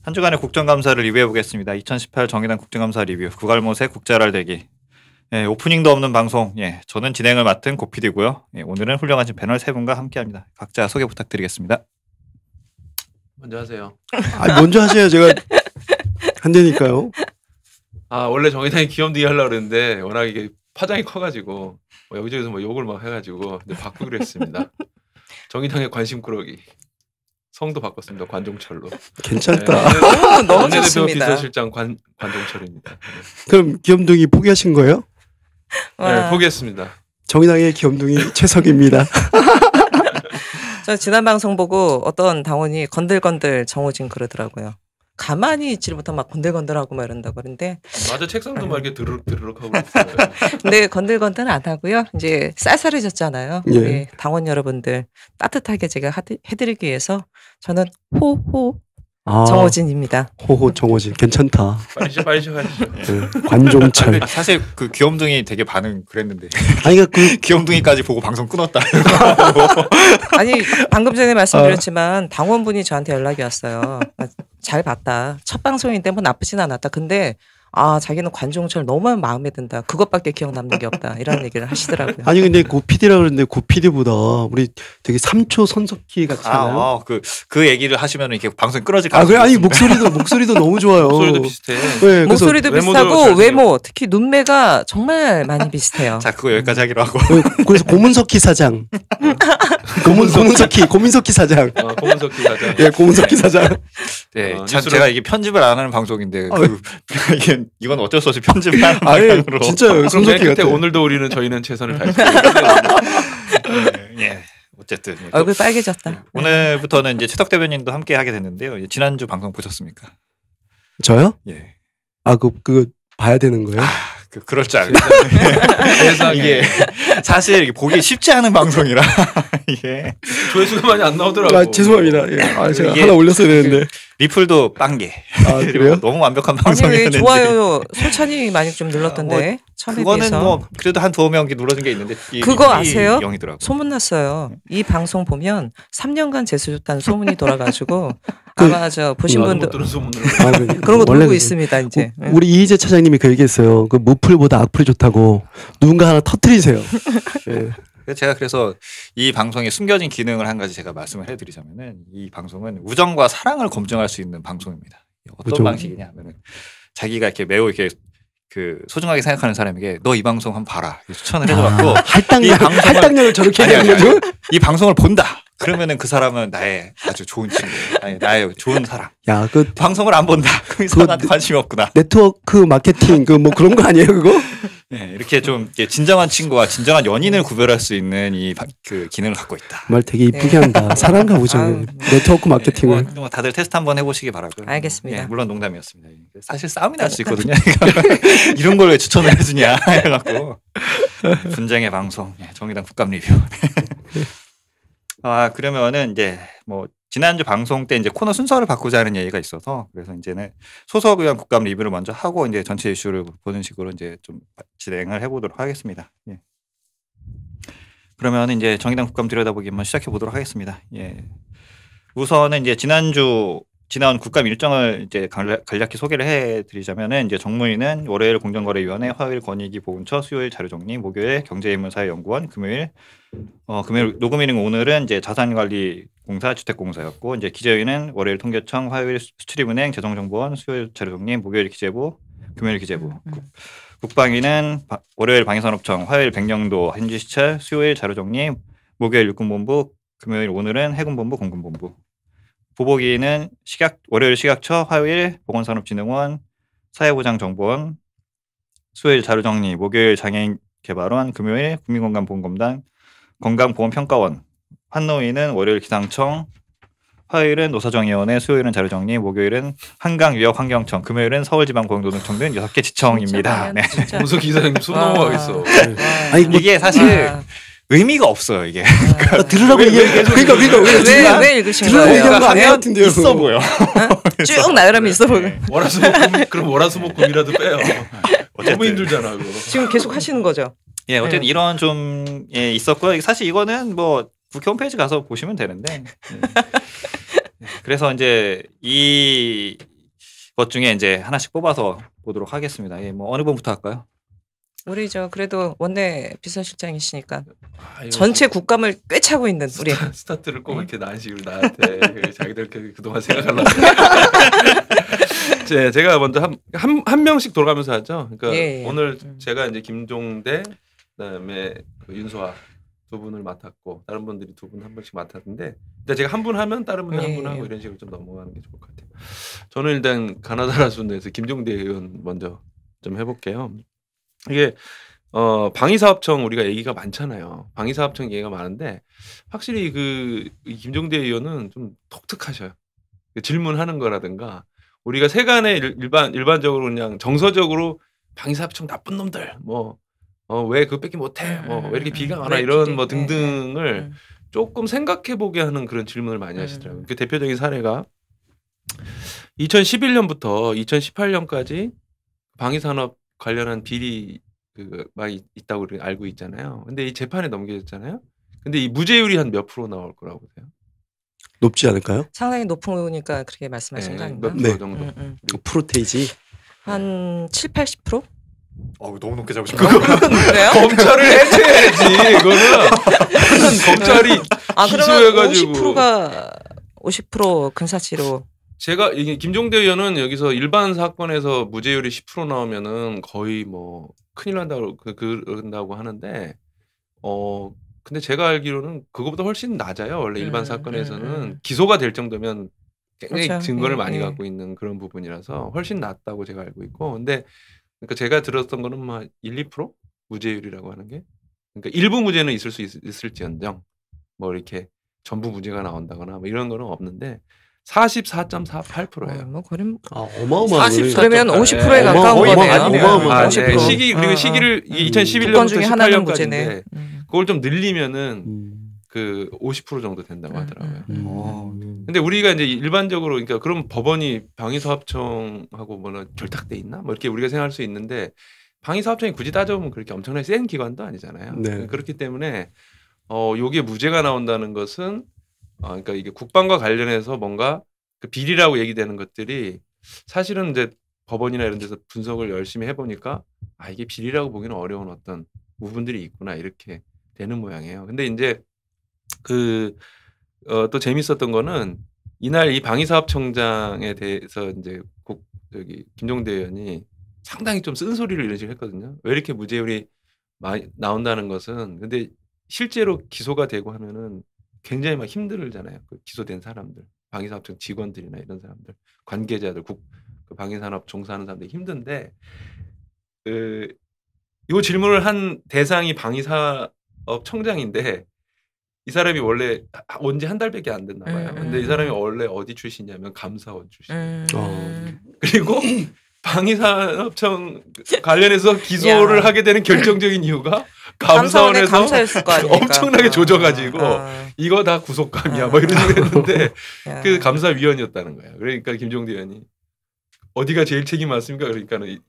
한 주간의 국정감사를 리뷰해 보겠습니다. 2018 정의당 국정감사 리뷰 구갈못의 국자랄 대기. 예, 오프닝도 없는 방송. 예, 저는 진행을 맡은 고PD고요. 예, 오늘은 훌륭하신 패널 세 분과 함께합니다. 각자 소개 부탁드리겠습니다. 먼저 하세요. 먼저 하세요. 제가 한대니까요. 원래 정의당이 귀염둥이 하려고 그랬는데 워낙 이게 파장이 커가지고 여기저기서 욕을 막 해가지고 이제 바꾸기로 했습니다. 정의당의 관심 꾸러기. 성도 바꿨습니다. 관종철로. 괜찮다. 너무 좋습니다. 비서실장 관종철입니다. 네. 그럼 귀염둥이 포기하신 거예요? 네, 포기했습니다. 정의당의 귀염둥이 최석입니다. 저 지난 방송 보고 어떤 당원이 건들건들 정호진 그러더라고요. 가만히 있지를 못하면 막 건들건들하고 막 이런다고 그러는데 맞아, 책상도 막 이렇게 드르륵 하고 있어요. 근데 건들건들은 안 하고요. 이제 쌀쌀해졌잖아요. 예. 우리 당원 여러분들 따뜻하게 제가 해드리기 위해서 저는 호호 정호진입니다. 호호 정호진 괜찮다. 빨리 시작하시죠. 네, 관종철. 사실 그 귀염둥이 되게 반응 그랬는데. 아니 그 귀염둥이까지 보고 방송 끊었다. 아니 방금 전에 말씀드렸지만 당원분이 저한테 연락이 왔어요. 잘 봤다. 첫 방송인데 뭐 나쁘진 않았다. 근데 자기는 관종철 너무 마음에 든다. 그것밖에 기억 남는 게 없다. 이런 얘기를 하시더라고요. 아니 근데 고PD라 그러는데 고PD보다 우리 되게 3초 손석희 같잖아요. 그 얘기를 하시면 이렇게 방송 끊어질 것 그래 아니 목소리도 너무 좋아요. 목소리도 비슷해. 네, 목소리도 비슷하고 외모 특히 눈매가 정말 많이 비슷해요. 자 그거 여기까지 하기로 하고. 그래서 고문석희 사장. 고민석희 사장. 고문석희 사장. 예, 고문석희 사장. 네, 참 제가 이게 편집을 안 하는 방송인데 이건 어쩔 수 없이 편집을 하는 방향으로. 진짜요. 손석희 같아. 오늘도 우리는 저희는 최선을 다했습니다. 예. 어쨌든 얼굴 빨개졌다. 오늘부터는 이제 최덕 대변인도 함께 하게 됐는데요. 지난주 방송 보셨습니까? 저요? 예. 그거 봐야 되는 거예요? 그럴 줄 알았어요. 이게 사실 이게 보기 쉽지 않은 방송이라 이게 조회수가 많이 안 나오더라고. 죄송합니다. 예. 제가 하나 올렸어야 되는데. 리플도 빵개. 그래요? 너무 완벽한 아니 방송이었는데. 왜 좋아요 솔찬이 많이 좀 눌렀던데. 처음에 그거는 비해서. 뭐 그래도 한 두어 명이 눌러준 게 있는데. 그거 아세요? 0이더라고. 소문났어요. 이 방송 보면 3년간 재수 좋다는 소문이 돌아가지고 아마 저 보신 분들 그런 거 돌고 있습니다 이제. 우리 이희재 차장님이 그 얘기했어요. 그 무풀보다 악플이 좋다고 누군가 하나 터뜨리세요. 네. 제가 그래서 이 방송에 숨겨진 기능을 한 가지 제가 말씀을 해드리자면은 이 방송은 우정과 사랑을 검증할 수 있는 방송입니다. 어떤 방식이냐 하면은 자기가 이렇게 매우 이렇게 그 소중하게 생각하는 사람에게 너 이 방송 한번 봐라 추천을 해줘갖고 할당량을 저렇게 얘기하는 거죠? 이 방송을 본다. 그러면은 그 사람은 나의 아주 좋은 친구, 나의 좋은 사람. 야, 그 방송을 안 본다. 그 사람한테 관심이 없구나. 네트워크 마케팅 뭐 그런 거 아니에요, 그거? 네, 이렇게 좀 진정한 친구와 진정한 연인을 구별할 수 있는 그 기능을 갖고 있다. 말 되게 이쁘게 한다. 사랑과 우정을 네트워크 마케팅을. 네, 뭐 다들 테스트 한번 해보시기 바라고요. 알겠습니다. 예, 물론 농담이었습니다. 사실 싸움이 날 수 있거든요. 이런 걸 왜 추천을 해주냐 해갖고 분쟁의 방송, 정의당 국감 리뷰. 그러면은 이제 뭐 지난주 방송 때 이제 코너 순서를 바꾸자는 얘기가 있어서 그래서 이제는 소속 의원 국감 리뷰를 먼저 하고 이제 전체 이슈를 보는 식으로 이제 좀 진행을 해보도록 하겠습니다. 예. 그러면 이제 정의당 국감 들여다보기 한번 시작해 보도록 하겠습니다. 예. 우선은 이제 지난 국감 일정을 이제 간략히 소개를 해드리자면은 이제 정무위는 월요일 공정거래위원회, 화요일 권익위 보훈처, 수요일 자료정리, 목요일 경제인문사회연구원, 금요일 녹음일은 오늘은 이제 자산관리공사, 주택공사였고 이제 기재위는 월요일 통계청, 화요일 수출입은행, 재정정보원, 수요일 자료정리, 목요일 기재부, 금요일 기재부. 국방위는 월요일 방위산업청, 화요일 백령도 현지시찰, 수요일 자료정리, 목요일 육군본부, 금요일 오늘은 해군본부, 공군본부. 보보기는 월요일 식약처, 화요일 보건산업진흥원, 사회보장정보원, 수요일 자료정리, 목요일 장애인개발원, 금요일 국민건강보험공단, 건강보험평가원. 환노위는 월요일 기상청, 화요일은 노사정위원회, 수요일은 자료정리, 목요일은 한강유역환경청, 금요일은 서울지방고용노동청 등 6개 지청입니다. 네. 무슨 기사님 손 넘어가겠어. 아니 이게 사실 의미가 없어요 이게. 들으라고 얘기해. 그러니까 왜 읽으신 들으라고 거예요? 얘기한 거 아닌 것 같은데요. 있어 보여. 쭉 나열하면 있어 보여. 그럼 월화수목금이라도 빼요. 너무 힘들잖아 그거. 지금 계속 하시는 거죠? 예, 어쨌든 이런 좀 있었고요. 사실 이거는 뭐 국회 홈페이지 가서 보시면 되는데. 그래서 이제 이 것 중에 이제 하나씩 뽑아서 보도록 하겠습니다. 예, 뭐 어느 분부터 할까요? 우리 그래도 원내 비서실장이시니까 아, 이거 전체 국감을 꿰차고 있는 우리. 스타트를 꼭 네. 이렇게 나한식으로 나한테 자기들 그동안 생각하려고. 제가 먼저 한 명씩 돌아가면서 하죠. 그러니까 예, 예. 오늘 제가 이제 김종대 그다음에 그 윤소아 두 분을 맡았고 다른 분들이 두 분 한 번씩 맡았는데 일단 제가 한 분 하면 다른 분들 한 분 예, 하고 예. 이런 식으로 좀 넘어가는 게 좋을 것 같아요. 저는 일단 가나다라 순에서 김종대 의원 먼저 좀 해볼게요. 이게 방위사업청 우리가 얘기가 많잖아요. 방위사업청 얘기가 많은데 확실히 이 김종대 의원은 좀 독특하셔요. 그 질문하는 거라든가 우리가 세간에 일반적으로 그냥 정서적으로 방위사업청 나쁜 놈들 왜 그거 뺏기 못해 왜 이렇게 비가 많아 왜 이런 비리? 뭐 등등을 음. 조금 생각해 보게 하는 그런 질문을 많이 하시더라고요. 그 대표적인 사례가 2011년부터 2018년까지 방위산업 관련한 비리 많이 있다고 우리가 알고 있잖아요. 근데 이 재판에 넘겨졌잖아요. 근데 이 무죄율이 한 몇 프로 나올 거라고 보세요? 높지 않을까요? 상당히 높으니까 그렇게 말씀하신 거 아닌가? 몇 네. 프로 정도? 그 프로테이지. 한 7, 80%? 너무 높게 잡으신 그래요? 검찰을 해체해야지. 이거는 검찰이 아 그러면 기소해가지고 50%가 50% 근사치로. 제가 이게 김종대 의원은 여기서 일반 사건에서 무죄율이 10% 나오면은 거의 뭐 큰일 난다고 그런다고 하는데 근데 제가 알기로는 그거보다 훨씬 낮아요. 원래 일반 사건에서는 기소가 될 정도면 굉장히 그렇죠. 증거를 많이 예. 갖고 있는 그런 부분이라서 훨씬 낮다고 제가 알고 있고 근데 그러니까 제가 들었던 거는 뭐 1, 2% 무죄율이라고 하는 게 그러니까 일부 무죄는 있을 수 있을지언정 뭐 이렇게 전부 무죄가 나온다거나 뭐 이런 거는 없는데 44.48%예요. 뭐 그럼 어마어마한 44. 그러면 50%에 예. 가까운 거의 거네요. 어마어마한 네. 50%. 시기를 그 2011년부터 중에 하나는 무죄네. 18년까지인데 그걸 좀 늘리면은 그 50% 정도 된다고 음, 하더라고요. 음. 근데 우리가 이제 일반적으로 그러니까 그럼 법원이 방위사업청하고 뭐는 결탁돼 있나? 뭐 이렇게 우리가 생각할 수 있는데 방위사업청이 굳이 따져보면 그렇게 엄청나게 센 기관도 아니잖아요. 네. 그렇기 때문에 요게 무죄가 나온다는 것은 그러니까 이게 국방과 관련해서 뭔가 그 비리라고 얘기되는 것들이 사실은 이제 법원이나 이런 데서 분석을 열심히 해보니까 이게 비리라고 보기는 어려운 어떤 부분들이 있구나 이렇게 되는 모양이에요. 근데 이제 또 재밌었던 거는 이날 이 방위사업청장에 대해서 이제 김종대 의원이 상당히 좀 쓴소리를 이런 식으로 했거든요. 왜 이렇게 무죄율이 많이 나온다는 것은 근데 실제로 기소가 되고 하면은 굉장히 막 힘들잖아요. 그 기소된 사람들, 방위사업청 직원들이나 이런 사람들, 관계자들, 그 방위산업 종사하는 사람들이 힘든데 이 질문을 한 대상이 방위사업청장인데 이 사람이 원래 온 지 한 달밖에 안 됐나 봐요. 근데 이 사람이 원래 어디 출신이냐면 감사원 출신이에요. 그리고 방위산업청 관련해서 기소를 하게 되는 결정적인 이유가 감사원에서 감사했을 거 아닙니까? 엄청나게 조져가지고 이거 다 구속감이야 뭐 이런 식으로 했는데 그 감사위원이었다는 거예요. 그러니까 김종대 의원이 어디가 제일 책임 많습니까? 그러니까는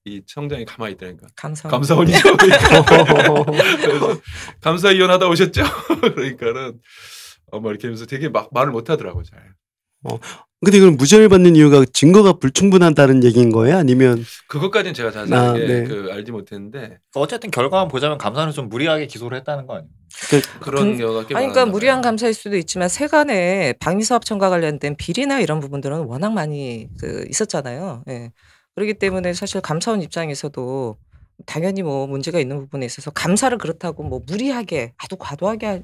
이 청장이 가만히 있다니까. 감사원이죠. 그래서 감사위원 하다 오셨죠? 그러니까는 뭐 이렇게 하면서 되게 막 말을 못 하더라고 잘. 근데 그럼 무죄를 받는 이유가 증거가 불충분하다는 얘기인 거예요? 아니면 그것까지는 제가 자세하게 네. 알지 못했는데 어쨌든 결과만 보자면 감사는 좀 무리하게 기소를 했다는 거 아니에요? 그런 경우가 꽤 그러니까 무리한 감사일 수도 있지만 세간에 방위사업청과 관련된 비리나 이런 부분들은 워낙 많이 있었잖아요. 예. 그렇기 때문에 사실 감사원 입장에서도 당연히 뭐 문제가 있는 부분에 있어서 감사를 그렇다고 뭐 무리하게 아주 과도하게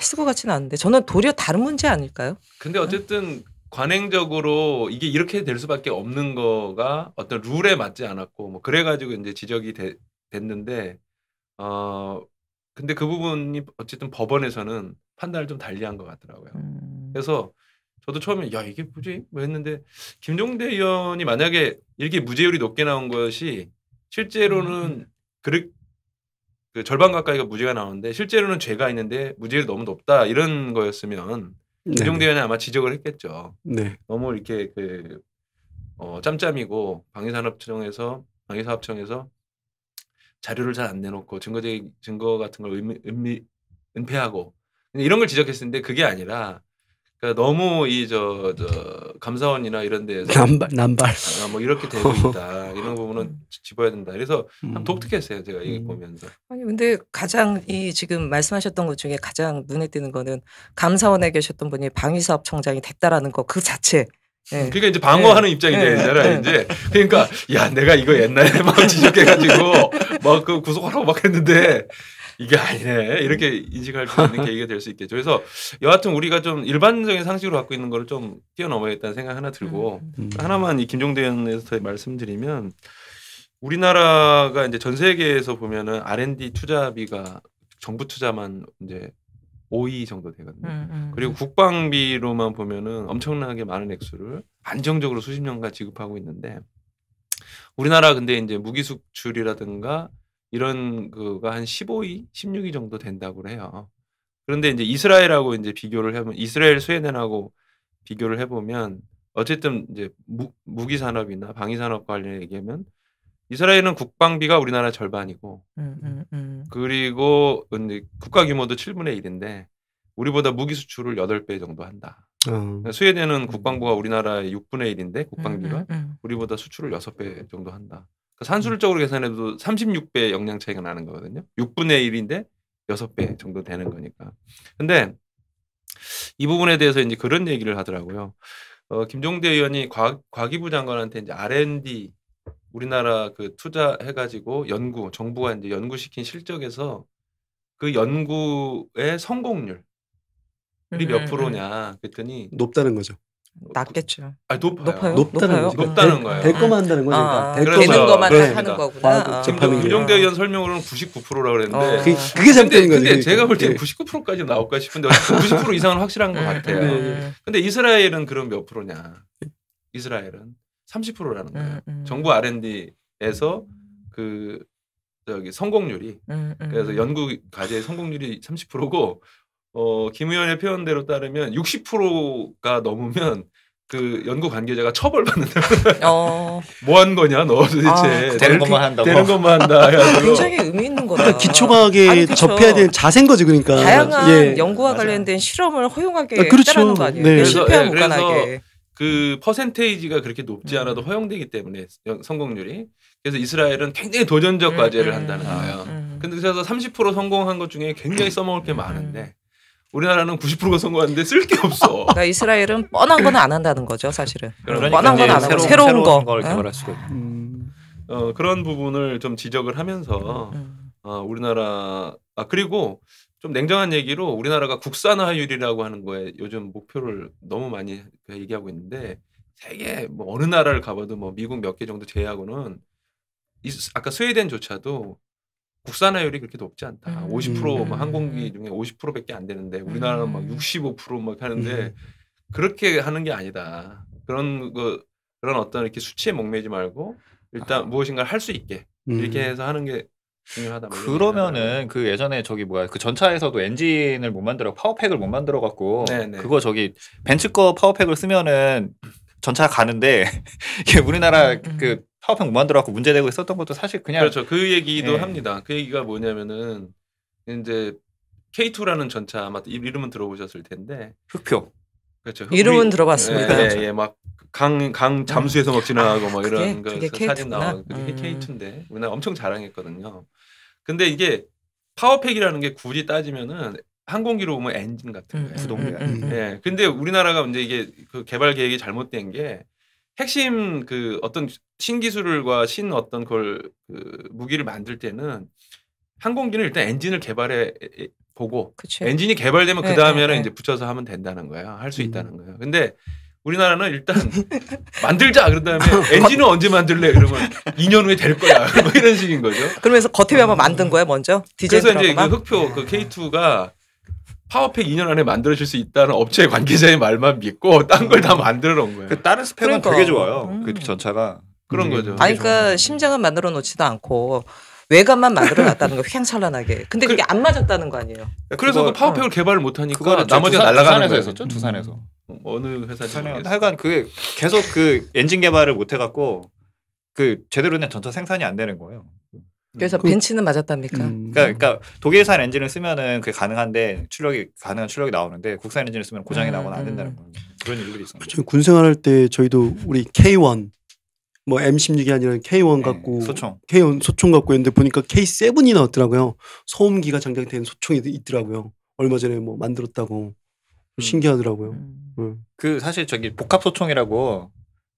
했을 것 같지는 않은데 저는 도리어 다른 문제 아닐까요? 근데 어쨌든 관행적으로 이게 이렇게 될 수밖에 없는 거가 어떤 룰에 맞지 않았고 뭐 그래가지고 이제 지적이 됐는데 근데 그 부분이 어쨌든 법원에서는 판단을 좀 달리한 것 같더라고요. 그래서 저도 처음에 야 이게 뭐지? 뭐 했는데 김종대 의원이 만약에 이렇게 무죄율이 높게 나온 것이 실제로는 그 절반 가까이가 무죄가 나오는데 실제로는 죄가 있는데 무죄율이 너무 높다 이런 거였으면 김종대 의원이 아마 지적을 했겠죠. 네. 너무 이렇게 짬짬이고 방위사업청에서 자료를 잘 안 내놓고 증거 같은 걸 은폐하고 이런 걸 지적했었는데 그게 아니라 그러니까 너무 감사원이나 이런 데에서 남발. 뭐 이렇게 되고 있다. 이런 부분은 짚어야 된다. 그래서 참 독특했어요. 제가 이거 보면서. 아니 근데 가장 이 지금 말씀하셨던 것 중에 가장 눈에 띄는 거는 감사원에 계셨던 분이 방위사업청장이 됐다라는 거 그 자체. 예. 그러니까 이제 방어하는 네. 입장이 네. 되잖아. 네. 이제 그러니까 야 내가 이거 옛날에 막 지적해가지고 막 그 구속하라고 막 했는데 이게 아니네 이렇게 인식할 수 있는 계기가 될 수 있겠죠. 그래서 여하튼 우리가 좀 일반적인 상식으로 갖고 있는 거를 좀 뛰어넘어야겠다는 생각 하나 들고 하나만 이 김종대 의원에서 말씀드리면 우리나라가 이제 전 세계에서 보면은 R&D 투자비가 정부 투자만 이제 5위 정도 되거든요. 그리고 국방비로만 보면은 엄청나게 많은 액수를 안정적으로 수십 년간 지급하고 있는데 우리나라 근데 이제 무기 수출이라든가 이런 그가 한 15위, 16위 정도 된다고 해요. 그런데 이제 이스라엘하고 이제 비교를 해보면 이스라엘 스웨덴하고 비교를 해보면 어쨌든 이제 무기 산업이나 방위 산업 관련 얘기하면 이스라엘은 국방비가 우리나라 절반이고 그리고 국가 규모도 7분의 1인데 우리보다 무기 수출을 8배 정도 한다. 스웨덴은 국방부가 우리나라의 6분의 1인데 국방비가 우리보다 수출을 6배 정도 한다. 그러니까 산술적으로 계산해도 36배 역량 차이가 나는 거거든요. 6분의 1인데 6배 정도 되는 거니까. 근데 이 부분에 대해서 이제 그런 얘기를 하더라고요. 김종대 의원이 과기부 장관한테 이제 R&D 우리나라 그 투자해가지고 연구, 정부가 이제 연구시킨 실적에서 그 연구의 성공률이 몇 프로냐 그랬더니 높다는 거죠. 낮겠죠. 높아요. 높다는 거죠. 높다는 거예요. 될 거만 한다는 거니까. 될 그렇죠. 되는 것만 그렇습니다. 하는 거구나. 김종대 의원 설명으로는 99%라고 그랬는데 그게 잘못된 거지. 근데 제가 볼 때는 99%까지 나올까 싶은데 90% 이상은 확실한 것 같아요. 근데 이스라엘은 그럼 몇 프로냐? 이스라엘은 30%라는 거예요. 정부 R&D에서 그 저기 성공률이 그래서 연구 과제의 성공률이 30%고 김 의원의 표현대로 따르면 60%가 넘으면 그 연구 관계자가 처벌받는다. 뭐 한 거냐 너 도대체 되는 것만 한다고. 되는 것만 한다. 해가지고. 굉장히 의미 있는 거다. 그러니까 기초과학에 그쵸. 접해야 되는 자세인 거지 그러니까. 다양한 연구와 맞아요. 관련된 실험을 허용하게 그렇죠. 했다라는 거 아니에요? 네. 실패하면 못 그래서 가나게. 그 퍼센테이지가 그렇게 높지 않아도 허용되기 때문에 성공률이 그래서 이스라엘은 굉장히 도전적 과제를 한다는 거예요. 근데 그래서 30% 성공한 것 중에 굉장히 써먹을 게 많은데 우리나라는 90%가 성공하는데 쓸 게 없어. 그러니까 이스라엘은 뻔한 건 안 한다는 거죠, 사실은. 그러니까 뻔한 건 안 하고 새로운 거. 걸 개발하시고 그런 부분을 좀 지적을 하면서 우리나라 그리고 좀 냉정한 얘기로 우리나라가 국산화율이라고 하는 거에 요즘 목표를 너무 많이 얘기하고 있는데 세계 뭐 어느 나라를 가봐도 뭐 미국 몇 개 정도 제외하고는 아까 스웨덴조차도 국산화율이 그렇게 높지 않다. 50% 뭐 항공기 중에 50%밖에 안 되는데 우리나라는 막 65% 막 하는데 그렇게 하는 게 아니다. 그런 어떤 이렇게 수치에 목매지 말고 일단 무엇인가를 할 수 있게 이렇게 해서 하는 게 중요하다. 그러면은 그 예전에 저기 뭐야 그 전차에서도 엔진을 못 만들어 파워팩을 못 만들어 갖고 그거 저기 벤츠 거 파워팩을 쓰면은 전차 가는데 이게 우리나라 그 파워팩 못 만들어 갖고 문제되고 있었던 것도 사실 그냥 그렇죠. 그 얘기도 합니다. 그 얘기가 뭐냐면은 이제 K2라는 전차 아마 이름은 들어보셨을 텐데 흑표 그렇죠. 이름은 들어봤습니다. 예, 막 강 잠수에서 막 지나가고 막 이런 거 그게 사진 K2구나. 나오고 그게 K2인데 우리나라 엄청 자랑했거든요. 근데 이게 파워팩이라는 게 굳이 따지면은 항공기로 보면 엔진 같은 거예요. 구동력. 예. 근데 우리나라가 이제 이게 그 개발 계획이 잘못된 게 핵심 그 어떤 신기술과 어떤 그 무기를 만들 때는 항공기는 일단 엔진을 개발해 보고 그치. 엔진이 개발되면 네, 그 다음에는 네. 이제 붙여서 하면 된다는 거예요. 할 수 있다는 거예요. 근데 우리나라는 일단 만들자 그런 다음에 엔진은 언제 만들래 그러면 2년 후에 될 거야 뭐 이런 식인 거죠. 그러면서 겉에 한번 만든 거야 먼저 디자인 그래서 이제 그 들어가만? 흑표 그 K2가 파워팩 2년 안에 만들어질 수 있다는 업체 관계자의 말만 믿고 딴 걸 다 만들어 놓은 거예요. 그 다른 스펙은 그러니까. 되게 좋아요. 그 전차가 그런 거죠. 아니 그러니까 심장은 만들어 놓지도 않고 외관만 만들어 놨다는 거 휘황찬란하게. 근데 그게 안 맞았다는 거 아니에요? 그래서 그거- 그 파워팩을 개발을 못 하니까 그거는 나머지가 날아가는 두산에서 거예요. 했었죠. 두산에서. 어느 회사인지 모르겠어요. 하여간 그게 계속 그 엔진 개발을 못 해갖고 그 제대로 된 전차 생산이 안 되는 거예요. 그래서 벤츠는 맞았답니까? 그러니까 독일산 엔진을 쓰면은 그게 가능한데 가능한 출력이 나오는데 국산 엔진을 쓰면 고장이 나거나 안 된다는 거예요. 그런 일들이 있었는데. 그렇죠. 군 생활할 때 저희도 우리 K1 뭐 M16이 아니라 K1 갖고 소총. K1 소총 갖고 있는데 보니까 K7이 나왔더라고요. 소음기가 장착된 소총이 있더라고요. 얼마 전에 뭐 만들었다고 신기하더라고요. 그 사실 저기 복합 소총이라고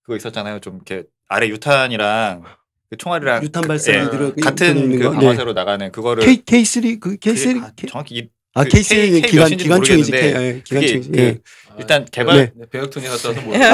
그거 있었잖아요. 좀 이렇게 아래 유탄이랑 그 총알이랑 유탄 발사기들 같은 그 방아쇠로 나가는 그거를 K3 그 K3 정확히 아 K3 기관총이지. 기관총. 일단 개발 배역톤이 갔다 와서 뭐야?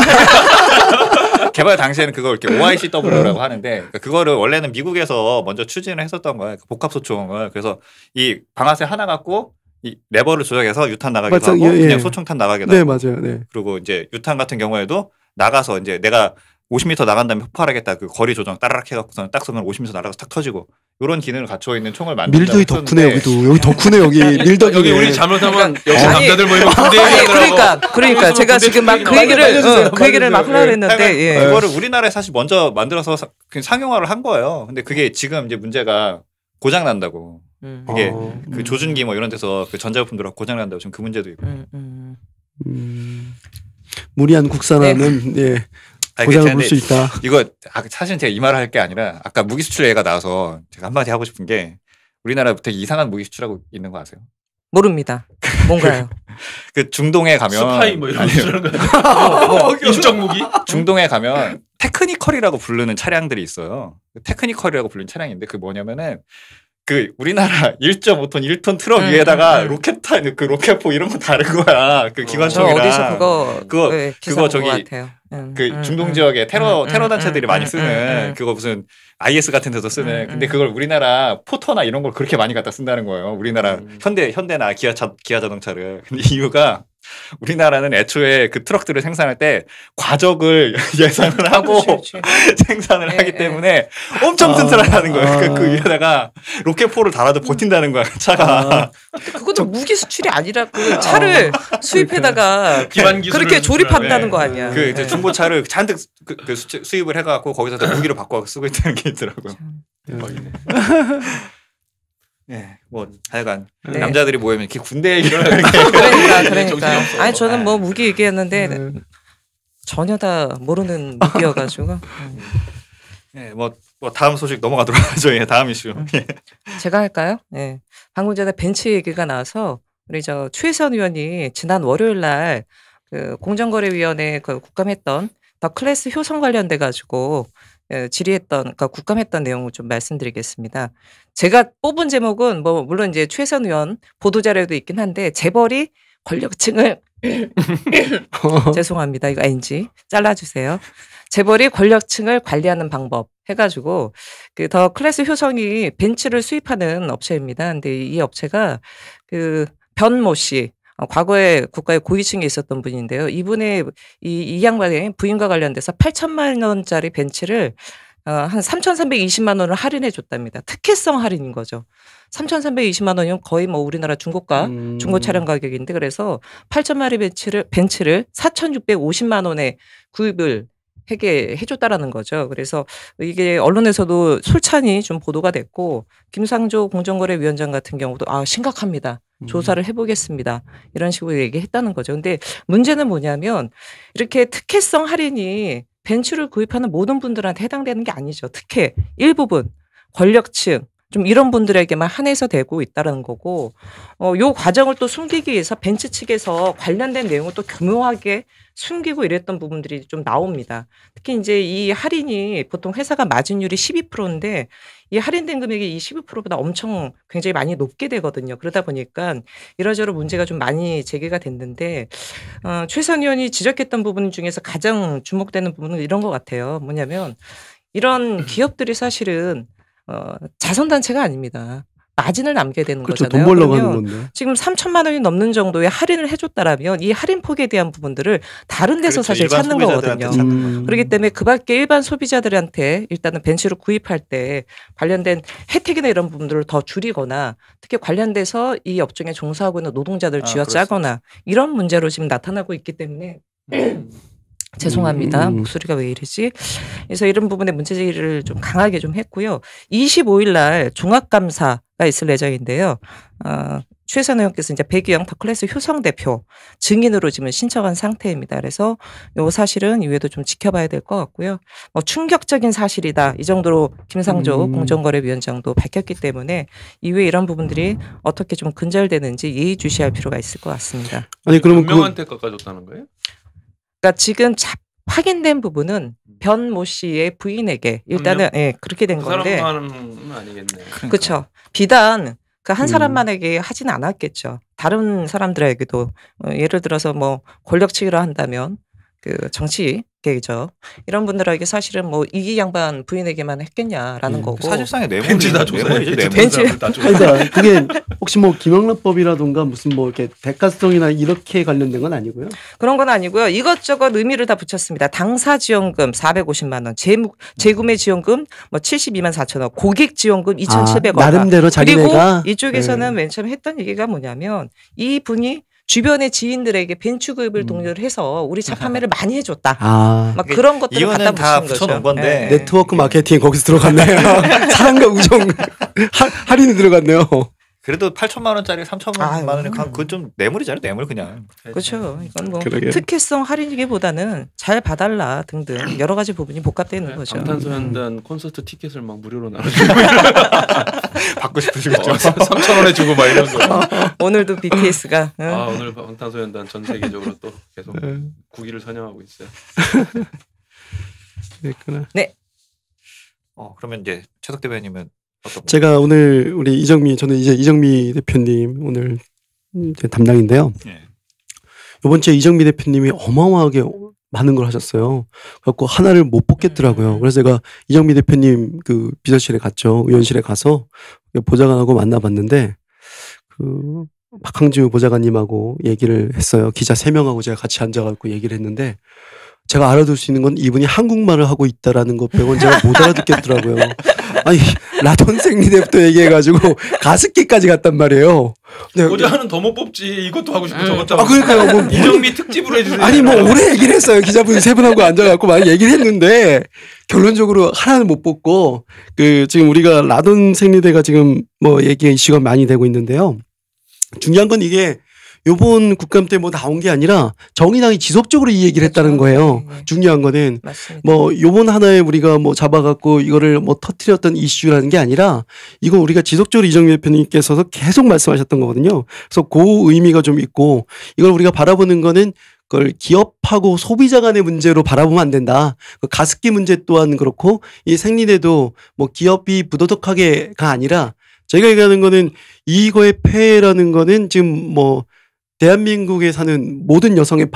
개발 당시에는 그걸 이렇게 OICW라고 하는데 그러니까 그거를 원래는 미국에서 먼저 추진을 했었던 거예요. 그 복합 소총을. 그래서 이 방아쇠 하나 갖고 이 레버를 조작해서 유탄 나가기도 하고 그냥 소총탄 나가기도 네, 하고. 맞아요. 네. 그리고 이제 유탄 같은 경우에도 나가서 이제 내가 50m 나간 다음에 폭발하겠다. 그 거리 조정 따라락 해갖고서는 딱 쏘면 50m 날아가서 탁 터지고 이런 기능을 갖춰 있는 총을 만든다고 밀도이 더 크네 여기도. 여기 더 크네 여기. 밀도 여기 우리 잘못하면 역시 남자들 모이면 군대 얘기하더라고. 그러니까 제가 지금 막 그 얘기를 막 하려고 했는데 예. 그거를 우리나라에 사실 먼저 만들어서 그냥 상용화를 한 거예요. 근데 그게 지금 이제 문제가 고장 난다고. 이게 그 조준기 뭐 이런 데서 그 전자부품들 고장 난다고 지금 그 문제도 있고. 무리한 국산화는 예. 고장을 볼 수 있다. 이거 사실 제가 이 말을 할 게 아니라 아까 무기 수출 얘기가 나와서 제가 한마디 하고 싶은 게 우리나라 되게 이상한 무기 수출하고 있는 거 아세요? 모릅니다. 뭔가요? 그 중동에 가면 스파이 뭐 이런 거 인적 무기? 중동에 가면 테크니컬이라고 부르는 차량들이 있어요. 테크니컬이라고 부르는 차량인데 그 뭐냐면은 그 우리나라 1.5톤 1톤 트럭 위에다가 로켓탄 그 로켓포 이런 거 다른 거야. 그 기관총이랑 어디서 그거 저기 그 중동 지역에 테러 단체들이 많이 쓰는 그거 무슨 IS 같은 데서 쓰는 근데 그걸 우리나라 포터나 이런 걸 그렇게 많이 갖다 쓴다는 거예요. 우리나라 현대나 기아 자동차를. 근데 이유가 우리나라는 애초에 그 트럭들을 생산할 때 과적을 예상을 하고 생산을 하기 때문에 엄청 튼튼하다는 거예요. 그 위에다가 로켓포를 달아도 버틴다는 거야 차가. 그것도 무기 수출이 아니라 그 차를 수입해다가 기반 기술을 그렇게 조립한다는 거 아니야. 그 이제 중고차를 잔뜩 수입을 해갖고 거기서 무기로 바꿔 쓰고 있다는 게 있더라고요. 네, 뭐 하여간 남자들이 모이면 이렇게 군대 얘기를 그러니까. 아니 저는 뭐 무기 얘기했는데 전혀 다 모르는 무기여가지고. 네, 뭐 다음 소식 넘어가도록 하죠. 예, 다음 이슈. 제가 할까요? 네. 방금 전에 벤치 얘기가 나와서 우리 저 최혜선 의원이 지난 월요일 날 그 공정거래위원회 그 국감했던 더 클래스 효성 관련돼 가지고 질의했던, 그러니까 국감했던 내용을 좀 말씀드리겠습니다. 제가 뽑은 제목은 뭐 물론 이제 최선 의원 보도 자료도 있긴 한데 재벌이 권력층을 죄송합니다. 이거 NG 잘라주세요. 재벌이 권력층을 관리하는 방법 해가지고 그 더 클래스 효성이 벤츠를 수입하는 업체입니다. 근데 이 업체가 그 변모 씨 과거에 국가의 고위층에 있었던 분인데요. 이분의 이 양반의 부인과 관련돼서 8천만 원짜리 벤츠를 한 3,320만 원을 할인해 줬답니다. 특혜성 할인인 거죠. 3,320만 원이면 거의 뭐 우리나라 중고가 중고 차량 가격인데 그래서 8천마리 벤츠를 4,650만 원에 구입을 해줬다라는 거죠. 그래서 이게 언론에서도 솔찬히 좀 보도가 됐고 김상조 공정거래위원장 같은 경우도 심각합니다. 조사를 해보겠습니다. 이런 식으로 얘기했다는 거죠. 근데 문제는 뭐냐면 이렇게 특혜성 할인이 벤츠를 구입하는 모든 분들한테 해당되는 게 아니죠. 특혜 일부분 권력층 좀 이런 분들에게만 한해서 되고 있다는 거고 요 과정을 또 숨기기 위해서 벤츠 측에서 관련된 내용을 또 교묘하게 숨기고 이랬던 부분들이 좀 나옵니다. 특히 이제 이 할인이 보통 회사가 마진율이 12%인데 이 할인된 금액이 이 12%보다 엄청 굉장히 많이 높게 되거든요. 그러다 보니까 이러저러 문제가 좀 많이 제기가 됐는데 최선 의원이 지적했던 부분 중에서 가장 주목되는 부분은 이런 것 같아요. 뭐냐면 이런 기업들이 사실은 자선단체가 아닙니다. 마진을 남겨야 되는 그렇죠. 거잖아요. 돈 벌려고 하는 건데. 지금 3천만 원이 넘는 정도의 할인을 해줬다라면 이 할인 폭에 대한 부분들을 다른 데서 그렇죠. 사실 찾는 거거든요. 그렇기 때문에 그 밖에 일반 소비자들한테 일단은 벤츠를 구입할 때 관련된 혜택이나 이런 부분들을 더 줄이거나 특히 관련돼서 이 업종에 종사하고 있는 노동자들 쥐어짜거나 이런 문제로 지금 나타나고 있기 때문에 죄송합니다. 목소리가 왜 이러지? 그래서 이런 부분에 문제제기를 좀 강하게 좀 했고요. 25일 날 종합감사가 있을 예정인데요. 최선 의원께서 이제 백유영 더 클래스 효성 대표 증인으로 지금 신청한 상태입니다. 그래서 요 사실은 이후에도 좀 지켜봐야 될 것 같고요. 뭐 충격적인 사실이다 이 정도로 김상조 공정거래위원장도 밝혔기 때문에 이후에 이런 부분들이 어떻게 좀 근절되는지 예의주시할 필요가 있을 것 같습니다. 아니 그러면 명한테 깎아줬다는 거예요? 그러니까 지금 확인된 부분은 변모 씨의 부인에게 일단은 예, 그렇게 된 그 건데 사람만은 아니겠네. 그렇죠. 비단 그 한 사람만에게 하진 않았겠죠. 다른 사람들에게도 예를 들어서 뭐 권력치기를 한다면 그 정치계죠. 이런 분들에게 사실은 뭐 이 양반 부인에게만 했겠냐라는 거고. 사실상의 벤츠 다 뇌물이죠. 조사해. 벤츠. 다 조사해. 그러니까 그게 혹시 뭐 김영란법이라든가 무슨 뭐 이렇게 대가성이나 이렇게 관련된 건 아니고요. 그런 건 아니고요. 이것저것 의미를 다 붙였습니다. 당사 지원금 450만 원, 재구매 지원금 뭐 72만 4천 원, 고객 지원금 2,700원. 나름대로 자기네가 그리고 이쪽에서는 맨 처음 했던 얘기가 뭐냐면 이 분이 주변의 지인들에게 벤츠급을 독려를 해서 우리 차 판매를 많이 해줬다. 아 막 그런 것들을 갖다 이거는 다 붙인 붙여놓은 거죠. 건데. 네. 네트워크 마케팅 거기서 들어갔네요. 사랑과 우정 할인이 들어갔네요. 그래도 8천만 원짜리 3천만 원에 아유. 그건 좀 뇌물이잖아요. 뇌물 그냥. 그렇죠. 이건 뭐 그러게요. 특혜성 할인이기보다는 잘 봐달라 등등 여러 가지 부분이 복합되는 거죠. 방탄소년단 콘서트 티켓을 막 무료로 나눠주고 받고 싶으시고. 3,000원에 주고 막 이런 거. 오늘도 BTS가 아 오늘 방탄소년단 전 세계적으로 또 계속 국위를 선양하고 있어요. 그랬구나. 그러면 이제 최석 대변님은 어떤 거? 제가 오늘 저는 이제 이정미 대표님 오늘 이제 담당인데요. 예. 이번 주에 이정미 대표님이 어마어마하게 많은 걸 하셨어요. 그래갖고 하나를 못 뽑겠더라고요. 그래서 제가 이정미 대표님 그 비서실에 갔죠. 의원실에 가서 보좌관하고 만나봤는데 그 박항주 보좌관님하고 얘기를 했어요. 기자 3명하고 제가 같이 앉아갖고 얘기를 했는데 제가 알아둘 수 있는 건 이분이 한국말을 하고 있다라는 것 빼고는 제가 못 알아듣겠더라고요. 아니 라돈 생리대부터 얘기해가지고 가습기까지 갔단 말이에요. 근데 보좌는 더 못 뽑지. 이것도 하고 싶고 저것도 아 하고 싶고. 그러니까요. 뭐 이정미 특집으로 해주세요. 아니 뭐 오래 얘기를 했어요. 기자분 3분하고 앉아갖고 막 얘기를 했는데 결론적으로 하나는 못 뽑고 그 지금 우리가 라돈 생리대가 지금 뭐 얘기 이슈가 많이 되고 있는데요. 중요한 건 이게 요번 국감 때 뭐 나온 게 아니라 정의당이 지속적으로 이 얘기를 했다는 거예요. 네. 중요한 거는 맞습니다. 뭐 요번 하나에 우리가 뭐 잡아갖고 이거를 뭐 터트렸던 이슈라는 게 아니라 이거 우리가 지속적으로 이정미 대표님께서 계속 말씀하셨던 거거든요. 그래서 그 의미가 좀 있고 이걸 우리가 바라보는 거는 그걸 기업하고 소비자 간의 문제로 바라보면 안 된다. 그 가습기 문제 또한 그렇고 이 생리대도 뭐 기업이 부도덕하게가 아니라 저희가 얘기하는 거는 이거의 폐해라는 거는 지금 뭐 대한민국에 사는 모든 여성의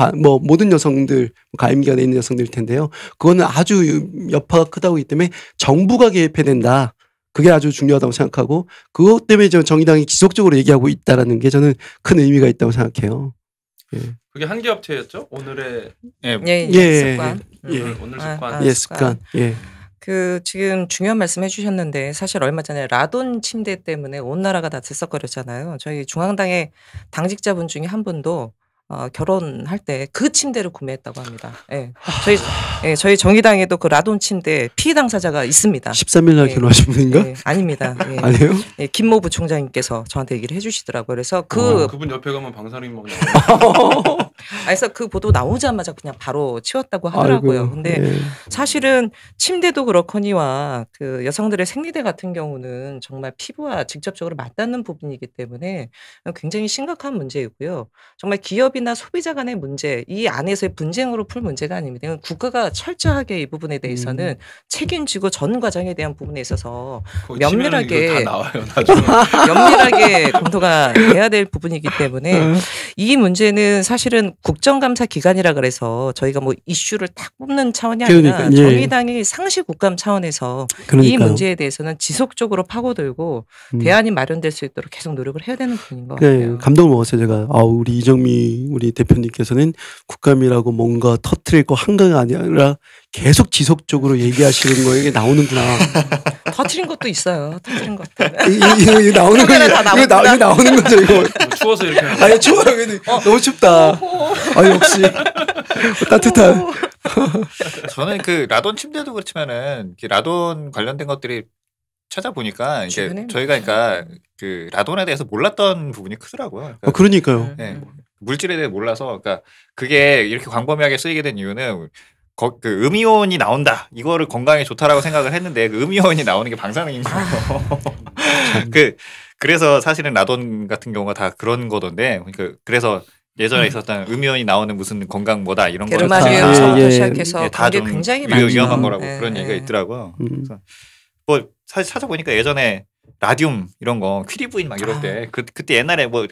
모든 여성들 가임기관에 있는 여성들일 텐데요. 그거는 아주 여파가 크다고 하기 때문에 정부가 개입해야 된다. 그게 아주 중요하다고 생각하고 그것 때문에 정의당이 지속적으로 얘기하고 있다라는 게 저는 큰 의미가 있다고 생각해요. 예. 그게 한 개 업체였죠? 오늘의 예. 습관. 예. 오늘 습관. 아, 예, 습관. 예. 그 지금 중요한 말씀 해주셨는데 사실 얼마 전에 라돈 침대 때문에 온 나라가 다 들썩거렸잖아요. 저희 중앙당의 당직자분 중에 한 분도 결혼할 때 그 침대를 구매했다고 합니다. 예. 저희 정의당에도 그 라돈 침대 피해 당사자가 있습니다. 13일 날 예. 결혼하신 분인가? 예, 아닙니다. 예. 아니에요? 예, 김모 부총장님께서 저한테 얘기를 해주시더라고요. 그래서 그 그분 옆에 가면 방사능 막 나와요. 그래서 그 보도 나오자마자 그냥 바로 치웠다고 하더라고요. 아이고, 근데 예. 사실은 침대도 그렇거니와 그 여성들의 생리대 같은 경우는 정말 피부와 직접적으로 맞닿는 부분이기 때문에 굉장히 심각한 문제이고요. 정말 기업이나 소비자 간의 문제, 이 안에서의 분쟁으로 풀 문제가 아닙니다. 이건 국가가 철저하게 이 부분에 대해서는 책임지고 전 과정에 대한 부분에 있어서 거기 면밀하게- 치면은 이거 다 나와요. 나중에. 면밀하게 검토가 돼야 될 부분이기 때문에 이 문제는 사실은 국정감사 기간이라 그래서 저희가 뭐 이슈를 딱 뽑는 차원이 아니라 그러니까, 예. 정의당이 상시 국감 차원에서 이 그러니까요. 문제에 대해서는 지속적으로 파고들고 대안이 마련될 수 있도록 계속 노력을 해야 되는 부분인 것 네, 같아요. 감동을 먹었어요. 제가 우리 이정미 우리 대표님께서는 국감이라고 뭔가 터트릴 거 한가가 아니라 계속 지속적으로 얘기하시는 거에 이게 나오는구나. 터트린 것도 있어요. 터트린 것도. 이거 나오는 거죠. 카메라 다 이거 나오는 거죠. 이거. 뭐 추워서 이렇게 하는 아니 추워요. 너무 춥다. 역시 따뜻한. 저는 그 라돈 침대도 그렇지만은 그 라돈 관련된 것들이 찾아보니까 이게 주변에 저희가 그러니까 그 라돈에 대해서 몰랐던 부분이 크더라고요. 그러니까 그러니까요. 네, 물질에 대해 몰라서 그러니까 그게 이렇게 광범위하게 쓰이게 된 이유는 그 음이온이 나온다 이거를 건강에 좋다라고 생각을 했는데 그 음이온이 나오는 게 방사능인 거예요. 그래서 사실은 라돈 같은 경우가 다 그런 거던데 그래서 예전에 있었던 음이온이 나오는 무슨 건강 뭐다 이런 거를 게르마늄부터 예, 예. 시작해서 그런 게 다좀 굉장히 많죠. 위험한 거라고 예, 그런 얘기가 예. 있더라고요. 그래서 뭐 사실 찾아보니까 예전에 라듐 이런 거 퀴리부인 막 이럴 때 그때 옛날에 뭐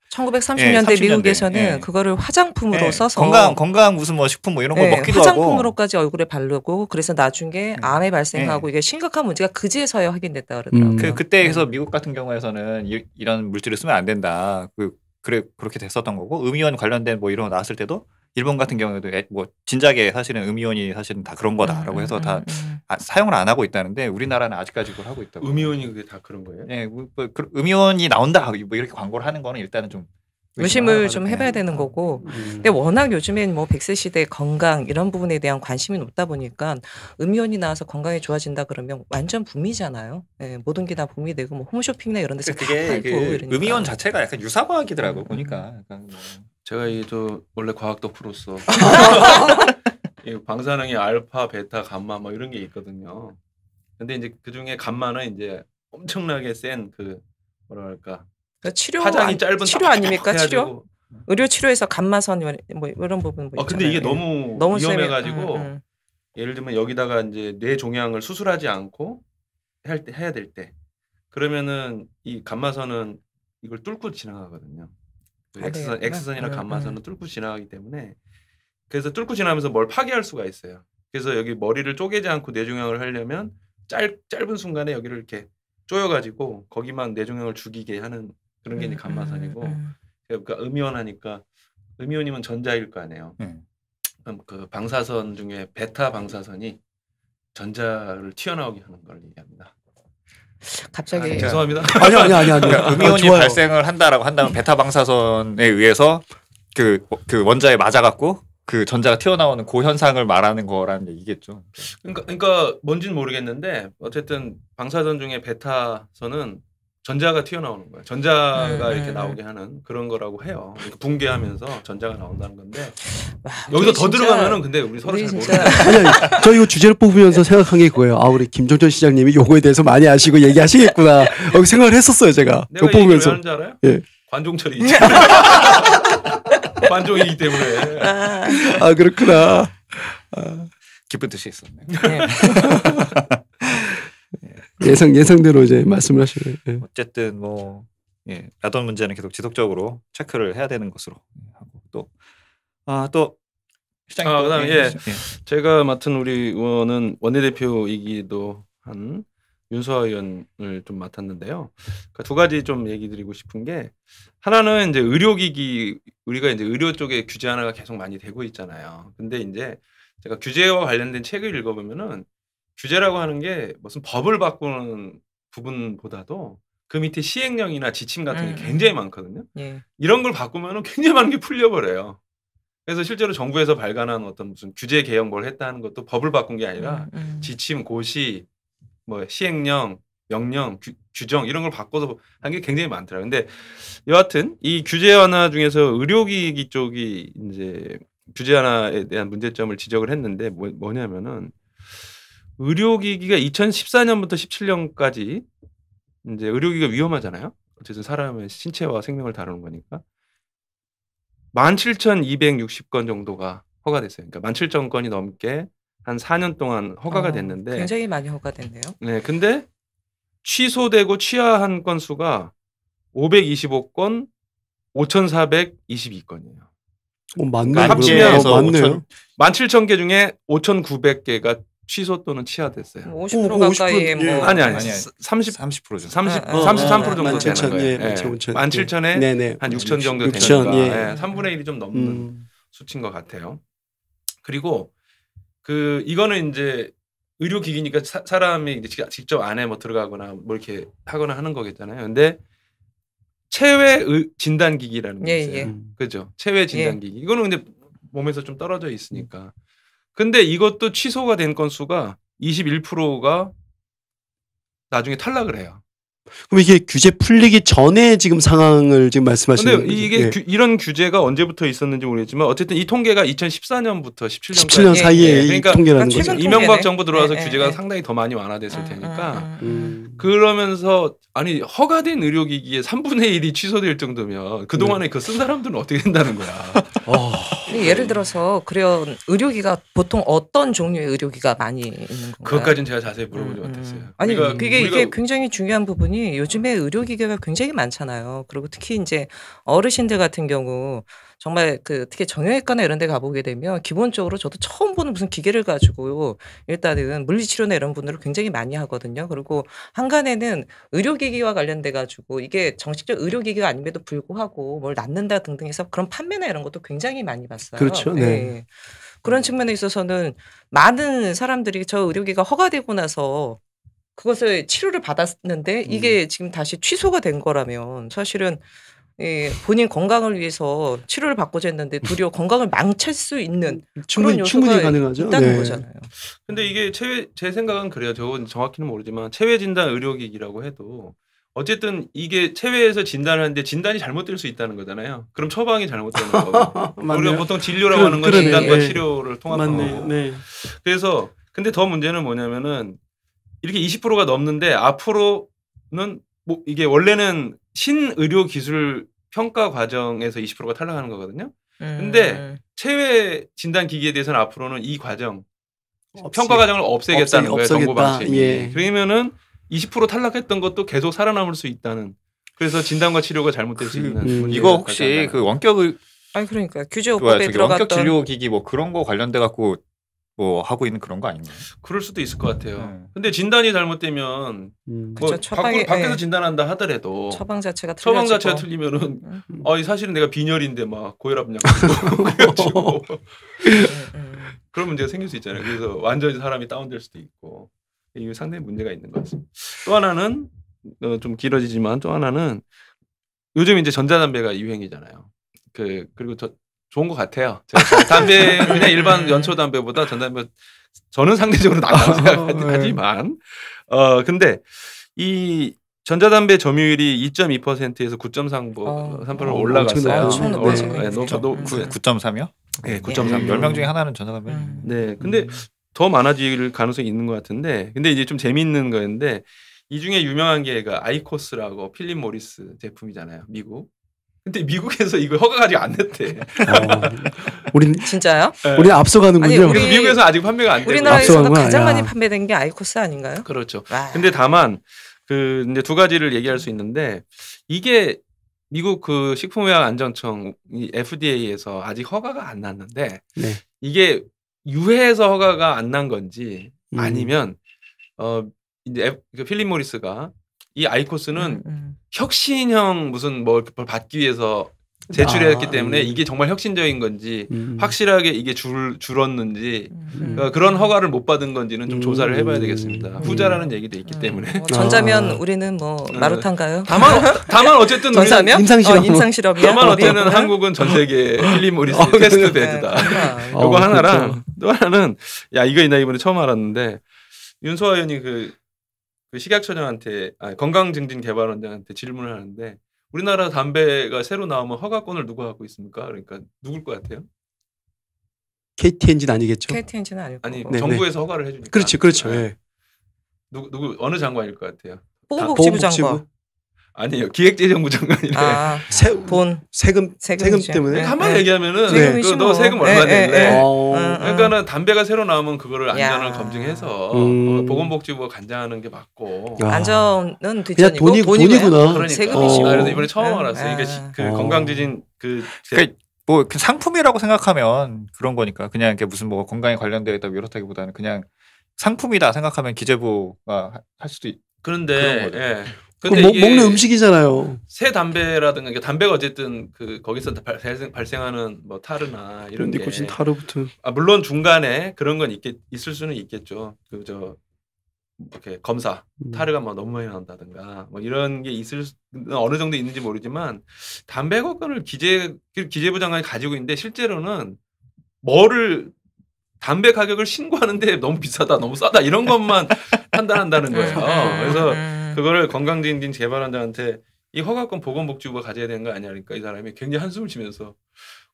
1930년대 30년대, 미국에서는 예. 그거를 화장품으로 예, 써서 건강 무슨 뭐 식품 뭐 이런 걸 예, 먹기도 하고 화장품으로까지 얼굴에 바르고 그래서 나중에 암에 발생하고 이게 심각한 문제가 그제서야 확인됐다 그러더라고요. 그때에서 미국 같은 경우에서는 이런 물질을 쓰면 안 된다. 그렇게 됐었던 거고 음이온 관련된 뭐 이런 거 나왔을 때도 일본 같은 경우에도 뭐 진작에 사실은 음이온이 사실은 다 그런 거다라고 해서 다 사용을 안 하고 있다는데 우리나라는 아직까지 그걸 하고 있다고. 음이온이 그게 다 그런 거예요? 예, 뭐 음이온이 나온다 뭐 이렇게 광고를 하는 거는 일단은 좀 의심을 좀 해봐야 되는 거고. 근데 워낙 요즘엔 뭐 100세 시대 건강 이런 부분에 대한 관심이 높다 보니까 음이온이 나와서 건강이 좋아진다 그러면 완전 붐이잖아요. 예, 모든 게 다 붐이 되고 뭐 홈쇼핑이나 이런 데서 다 그게 팔고 이러니까. 음이온 자체가 약간 유사과학이더라고 보니까. 약간 뭐. 제가 이저 원래 과학 덕후로서 이 방사능이 알파, 베타, 감마 뭐 이런 게 있거든요. 근데 이제 그 중에 감마는 이제 엄청나게 센 그 뭐랄까 치료 파장이 짧은 치료 아닙니까? 해가지고. 치료? 의료 치료에서 감마선 뭐 이런 부분 뭐 근데 이게 있잖아요. 너무 세면, 위험해가지고 예를 들면 여기다가 이제 뇌 종양을 수술하지 않고 해야 될 때 그러면은 이 감마선은 이걸 뚫고 지나가거든요. 그 X선이나 감마선은 뚫고 지나가기 때문에 그래서 뚫고 지나가면서 뭘 파괴할 수가 있어요. 그래서 여기 머리를 쪼개지 않고 뇌종양을 하려면 짧은 순간에 여기를 이렇게 쪼여가지고 거기만 뇌종양을 죽이게 하는 그런 게 이제 감마선이고 그러니까 음이온 하니까 음이온이면 전자일 거 아니에요. 그럼 그 방사선 중에 베타 방사선이 전자를 튀어나오게 하는 걸 얘기합니다. 갑자기 죄송합니다. 아니. 그러니까 음이온이 좋아요. 발생을 한다라고 한다면 베타 방사선에 의해서 그 원자에 맞아갖고 그 전자가 튀어나오는 그 현상을 말하는 거라는 얘기겠죠. 그러니까 뭔지는 모르겠는데 어쨌든 방사선 중에 베타선은 전자가 튀어나오는 거예요. 전자가 이렇게 나오게 하는 그런 거라고 해요. 이렇게 붕괴하면서 전자가 나온다는 건데 여기서 더 들어가면은 근데 우리 서로 잘 모르는 아니, 저 이거 주제를 뽑으면서 생각한 게 그거예요. 우리 김종철 시장님이 요거에 대해서 많이 아시고 얘기하시겠구나. 생각을 했었어요, 제가. 내가 이거 얘기를 왜 뽑으면서. 하는지 알아요? 예. 관종철이 관종이기 때문에. 그렇구나. 기쁜 뜻이 있었네. 예상대로 이제 말씀을 하시네요. 예. 어쨌든 뭐 라돈 문제는 계속 지속적으로 체크를 해야 되는 것으로 하고 또 시장님 또 그다음에 제가 맡은 우리 의원은 원내대표이기도 한 윤수아 의원을 좀 맡았는데요. 그러니까 두 가지 좀 얘기 드리고 싶은 게 하나는 이제 의료기기 우리가 이제 의료 쪽에 규제 하나가 계속 많이 되고 있잖아요. 근데 이제 제가 규제와 관련된 책을 읽어보면은 규제라고 하는 게 무슨 법을 바꾸는 부분보다도 그 밑에 시행령이나 지침 같은 게 굉장히 많거든요. 이런 걸 바꾸면은 굉장히 많은 게 풀려버려요. 그래서 실제로 정부에서 발간한 어떤 무슨 규제 개혁 뭘 했다 하는 것도 법을 바꾼 게 아니라 지침, 고시, 뭐 시행령, 명령, 규정 이런 걸 바꿔서 한 게 굉장히 많더라고요. 근데 여하튼 이 규제 완화 중에서 의료기기 쪽이 이제 규제 완화에 대한 문제점을 지적을 했는데 뭐냐면은 의료기기가 2014년부터 17년까지 이제 의료기기가 위험하잖아요. 어쨌든 사람의 신체와 생명을 다루는 거니까 17,260건 정도가 허가됐어요. 그러니까 17,000건이 넘게 한 4년 동안 허가가 됐는데 굉장히 많이 허가됐네요. 네, 근데 취소되고 취하한 건수가 525건, 5,422건이에요. 맞네요. 합치면 맞네요. 17,000개 중에 5,900개가 취소 또는 취하됐어요. 50% 가까이 뭐 아니 33%죠. 33% 정도 되는 거예요. 17,000에 한 6,000 정도 되니까 3분의 1이 좀 넘는 수치인 것 같아요. 그리고 이거는 이제 의료기기니까 사람이 이제 직접 안에 뭐 들어가거나 뭐 이렇게 하거나 하는 거겠잖아요. 근데 체외 진단기기라는 게 있어요. 그죠? 체외 진단기기. 이거는 근데 몸에서 좀 떨어져 있으니까. 근데 이것도 취소가 된 건수가 21%가 나중에 탈락을 해요. 그럼 이게 규제 풀리기 전에 지금 상황을 지금 말씀하시는 근데 거죠? 이게 예. 이런 규제가 언제부터 있었는지 모르겠지만 어쨌든 이 통계가 2014년부터 17년까지 17년 사이에 예, 예. 이 그러니까 통계라는 최근 거죠. 통계네. 이명박 정부 들어와서 예, 규제가 예. 상당히 더 많이 완화됐을 테니까 음. 그러면서 아니 허가된 의료기기의 3분의 1이 취소될 정도면 그동안에 그 쓴 사람들은 어떻게 된다는 거야. 예를 들어서 그런 의료기가 보통 어떤 종류의 의료기가 많이 있는 건가요? 그것까지는 제가 자세히 물어보지 못했어요. 아니 그러니까 이게 우리가 굉장히 중요한 부분이 요즘에 의료기계가 굉장히 많잖아요. 그리고 특히 이제 어르신들 같은 경우 정말 그 특히 정형외과나 이런 데 가보게 되면 기본적으로 저도 처음 보는 무슨 기계를 가지고 일단은 물리치료나 이런 분들을 굉장히 많이 하거든요. 그리고 한간에는 의료기기와 관련돼 가지고 이게 정식적 의료기기가 아님에도 불구하고 뭘 낫는다 등등 해서 그런 판매나 이런 것도 굉장히 많이 봤어요. 그렇죠. 네. 예. 그런 측면에 있어서는 많은 사람들이 저 의료기가 허가되고 나서 그것을 치료를 받았는데 이게 지금 다시 취소가 된 거라면 사실은 예, 본인 건강을 위해서 치료를 받고자 했는데 도리어 건강을 망칠 수 있는 그런 요소가 충분히 가능하죠. 있다는 네. 거잖아요. 근데 이게 제 생각은 그래요. 저건 정확히는 모르지만 체외 진단 의료기기라고 해도 어쨌든 이게 체외에서 진단을 하는데 진단이 잘못될 수 있다는 거잖아요. 그럼 처방이 잘못되는 거고. 우리가 맞네요. 보통 진료라고 하는 건 그러네. 진단과 네. 치료를 통합한 맞네. 거고. 네. 그래서 근데 더 문제는 뭐냐면은 이렇게 20%가 넘는데 앞으로는 뭐 이게 원래는 신의료 기술 평가 과정에서 20%가 탈락하는 거거든요. 근데 체외 진단 기기에 대해서는 앞으로는 이 과정 평가 과정을 없애겠다는 거예요. 정보 방침이. 예. 그러면은 20% 탈락했던 것도 계속 살아남을 수 있다는. 그래서 진단과 치료가 잘못될 수 있는 문제가 이거 혹시 발생한다는 그 원격 아니 그러니까 뭐야 규제 요법에 저기 원격 들어갔던 진료 기기 뭐 그런 거 관련돼 갖고 뭐 하고 있는 그런 거 아닌가요? 그럴 수도 있을 것 같아요. 네. 근데 진단이 잘못되면 뭐 그쵸, 처방이- 밖에서 예. 진단한다 하더라도 처방 자체가 처방 틀려지고. 자체가 틀리면은 음. 사실은 내가 빈혈인데 막 고혈압약 먹고 그래가지고 그런 문제가 생길 수 있잖아요. 그래서 완전히 사람이 다운될 수도 있고 이게 상당히 문제가 있는 것 같습니다. 또 하나는 좀 길어지지만 또 하나는 요즘 이제 전자담배가 유행이잖아요. 그리고 좋은 것 같아요. 담배 그냥 일반 연초 담배보다 전담배 저는 상대적으로 낫다고 생각하지만 근데 이 전자담배 점유율이 2.2%에서 9.3%로 올라갔어요. 엄청 높아지고 네, 있네요. 9.3이요? 네, 네, 9.3. 10명 중에 하나는 전자담배. 네, 근데 더 많아질 가능성이 있는 것 같은데, 근데 이제 좀 재미있는 거였는데 이 중에 유명한 게 아이코스라고 필립 모리스 제품이잖아요, 미국. 근데 미국에서 이거 허가가 아직 안 냈대. 우린 진짜요? 우리 앞서가는군요. 아니, 그래서 미국에서 아직 판매가 안 되고. 우리나라에서도 앞서간 가장 거야. 많이 판매된 게 아이코스 아닌가요? 그렇죠. 와. 근데 다만 이제 두 가지를 얘기할 수 있는데 이게 미국 그 식품의약안전청 FDA에서 아직 허가가 안 났는데 네. 이게 유해해서 허가가 안 난 건지 아니면 이제 그 필립 모리스가 이 아이코스는 혁신형 무슨 뭘 받기 위해서 제출했기 때문에 이게 정말 혁신적인 건지 확실하게 이게 줄었는지 그런 허가를 못 받은 건지는 좀 조사를 해봐야 되겠습니다. 후자라는 얘기도 있기 때문에. 뭐 전자면 우리는 뭐 마루탄가요? 다만 어쨌든 전자면? 임상실험. 임상실험이야. 다만 어쨌든 한국은 전 세계 필립 모리스 테스트 베드다. 요거 하나랑 그렇죠. 또 하나는 야 이거 나 이번에 처음 알았는데 윤소아 의원이 그 식약처장한테 건강증진개발원장한테 질문을 하는데 우리나라 담배가 새로 나오면 허가권을 누가 갖고 있습니까? 그러니까 누굴 것 같아요? KT 엔진 아니겠죠? KT 엔진은 아닐 아니 거고. 네, 정부에서 허가를 해주니까. 그렇죠. 네. 예. 누구 어느 장관일 것 같아요? 보건복지부 장관. 아니에요. 기획재정부 장관이래. 아, 세금 세금 때문에. 네. 한번 얘기하면은 세금이지 너 뭐. 세금 얼마 네, 낼래? 네. 그러니까는 담배가 새로 나오면 그거를 안전을 야. 검증해서 보건복지부가 간장하는 게 맞고. 안전은 그냥 뒷전이고 돈이구나. 그러니까. 세금이지. 그래서 이번에 처음 알았어요. 네. 그러니까 건강지진 그러니까 뭐 상품이라고 생각하면 그런 거니까 그냥 이렇게 무슨 뭐 건강에 관련되어 있다 이렇다기보다는 그냥 상품이다 생각하면 기재부가 할 수도 그런데 그런 거죠. 예. 그거 근데 이게 먹는 음식이잖아요. 새 담배라든가 그러니까 담배가 어쨌든 거기서 발생하는 뭐 타르나 이런 게 니코틴 타르부터. 물론 중간에 그런 건 있을 수는 있겠죠. 이렇게 검사 타르가 뭐 너무 많이 나온다든가 뭐 이런 게 어느 정도 있는지 모르지만 담배 거건을 기재부 장관이 가지고 있는데 실제로는 담배 가격을 신고하는데 너무 비싸다, 너무 싸다 이런 것만 판단한다는 거예요. 그래서 음. 그거를 건강증진 개발원장한테 이 허가권 보건복지부가 가져야 되는 거 아니야? 그러니까 이 사람이 굉장히 한숨을 쉬면서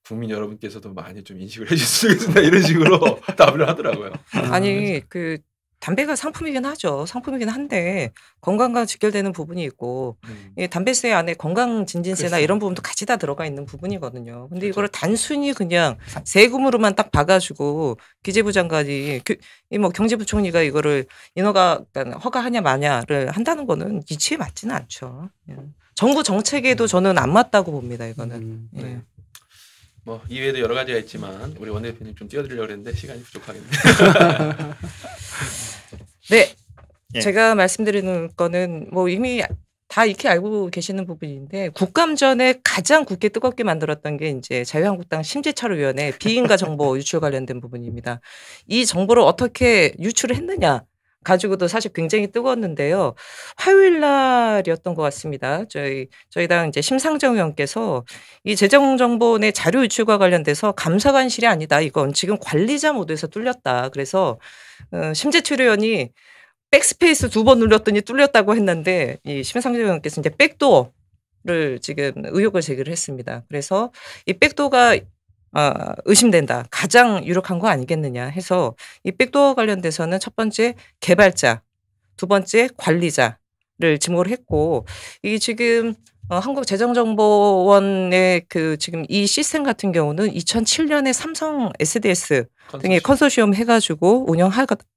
국민 여러분께서도 많이 좀 인식을 해주셨으면 좋겠습니다. 이런 식으로 답을 하더라고요. 아니 그 담배가 상품이긴 하죠. 상품이긴 한데 건강과 직결되는 부분이 있고 이 담배세 안에 건강진진세나 그렇죠. 이런 부분도 같이 다 들어가 있는 부분이거든요. 근데 그렇죠. 이거를 단순히 그냥 세금으로만 딱 봐가지고 기재부 장관이 이 뭐 경제부총리가 이거를 인허가 그러니까 허가하냐 마냐를 한다는 거는 이치에 맞지는 않죠. 예. 정부 정책에도 저는 안 맞다고 봅니다. 이거는. 예. 네. 뭐 이외에도 여러 가지가 있지만 우리 원내대표님 좀 띄워드리려고 했는데 시간이 부족하겠네요. 네. 예. 제가 말씀드리는 거는 뭐 이미 다 익히 알고 계시는 부분인데 국감전에 가장 굳게 뜨겁게 만들었던 게 이제 자유한국당 심재철의원의 비인가 정보 유출 관련된 부분입니다. 이 정보를 어떻게 유출을 했느냐 가지고도 사실 굉장히 뜨거웠는데요. 화요일 날이었던 것 같습니다. 저희 당 이제 심상정 의원께서 이 재정정보 내 자료 유출과 관련돼서 감사관실이 아니다. 이건 지금 관리자 모드에서 뚫렸다. 그래서 심재철 의원이 백스페이스 2번 눌렀더니 뚫렸다고 했는데 이 심상정 의원께서 이제 백도어를 지금 의혹을 제기를 했습니다. 그래서 이 백도어가 의심된다. 가장 유력한 거 아니겠느냐 해서 이 백도어 관련돼서는 첫 번째 개발자, 두 번째 관리자를 지목을 했고 이 지금 한국재정정보원의 그 지금 이 시스템 같은 경우는 2007년에 삼성 SDS 등의 컨소시엄 해가지고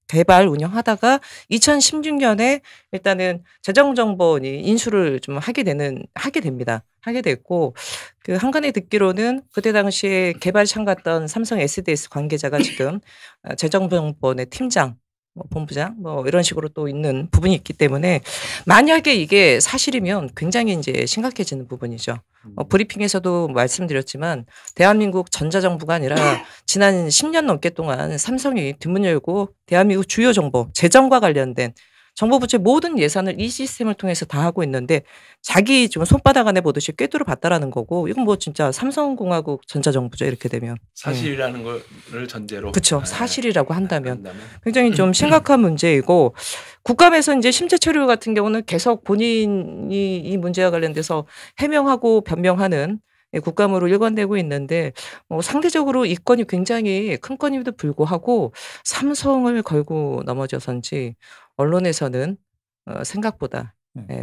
개발 운영하다가 2016년에 일단은 재정정보원이 인수를 좀 하게 됩니다. 하게 됐고 그 한간에 듣기로는 그때 당시에 개발 참가했던 삼성 SDS 관계자가 지금 재정정보원의 팀장, 본부장 이런 식으로 또 있는 부분이 있기 때문에 만약에 이게 사실이면 굉장히 이제 심각해지는 부분이죠. 브리핑에서도 말씀드렸지만 대한민국 전자정부가 아니라 지난 10년 넘게 동안 삼성이 뒷문 열고 대한민국 주요 정보, 재정과 관련된 정보부처의 모든 예산을 이 시스템을 통해서 다 하고 있는데 자기 좀 손바닥 안에 보듯이 꿰뚫어 봤다라는 거고 이건 뭐 진짜 삼성공화국 전자정부죠 이렇게 되면. 사실이라는 거를 전제로. 그렇죠. 사실이라고 한다면 굉장히 좀 심각한 문제이고 국감에서 이제 심재철 의원 같은 경우는 계속 본인이 이 문제와 관련돼서 해명하고 변명하는 국감으로 일관되고 있는데 상대적으로 이 건이 굉장히 큰 건임에도 불구하고 삼성을 걸고 넘어져서인지 언론에서는 생각보다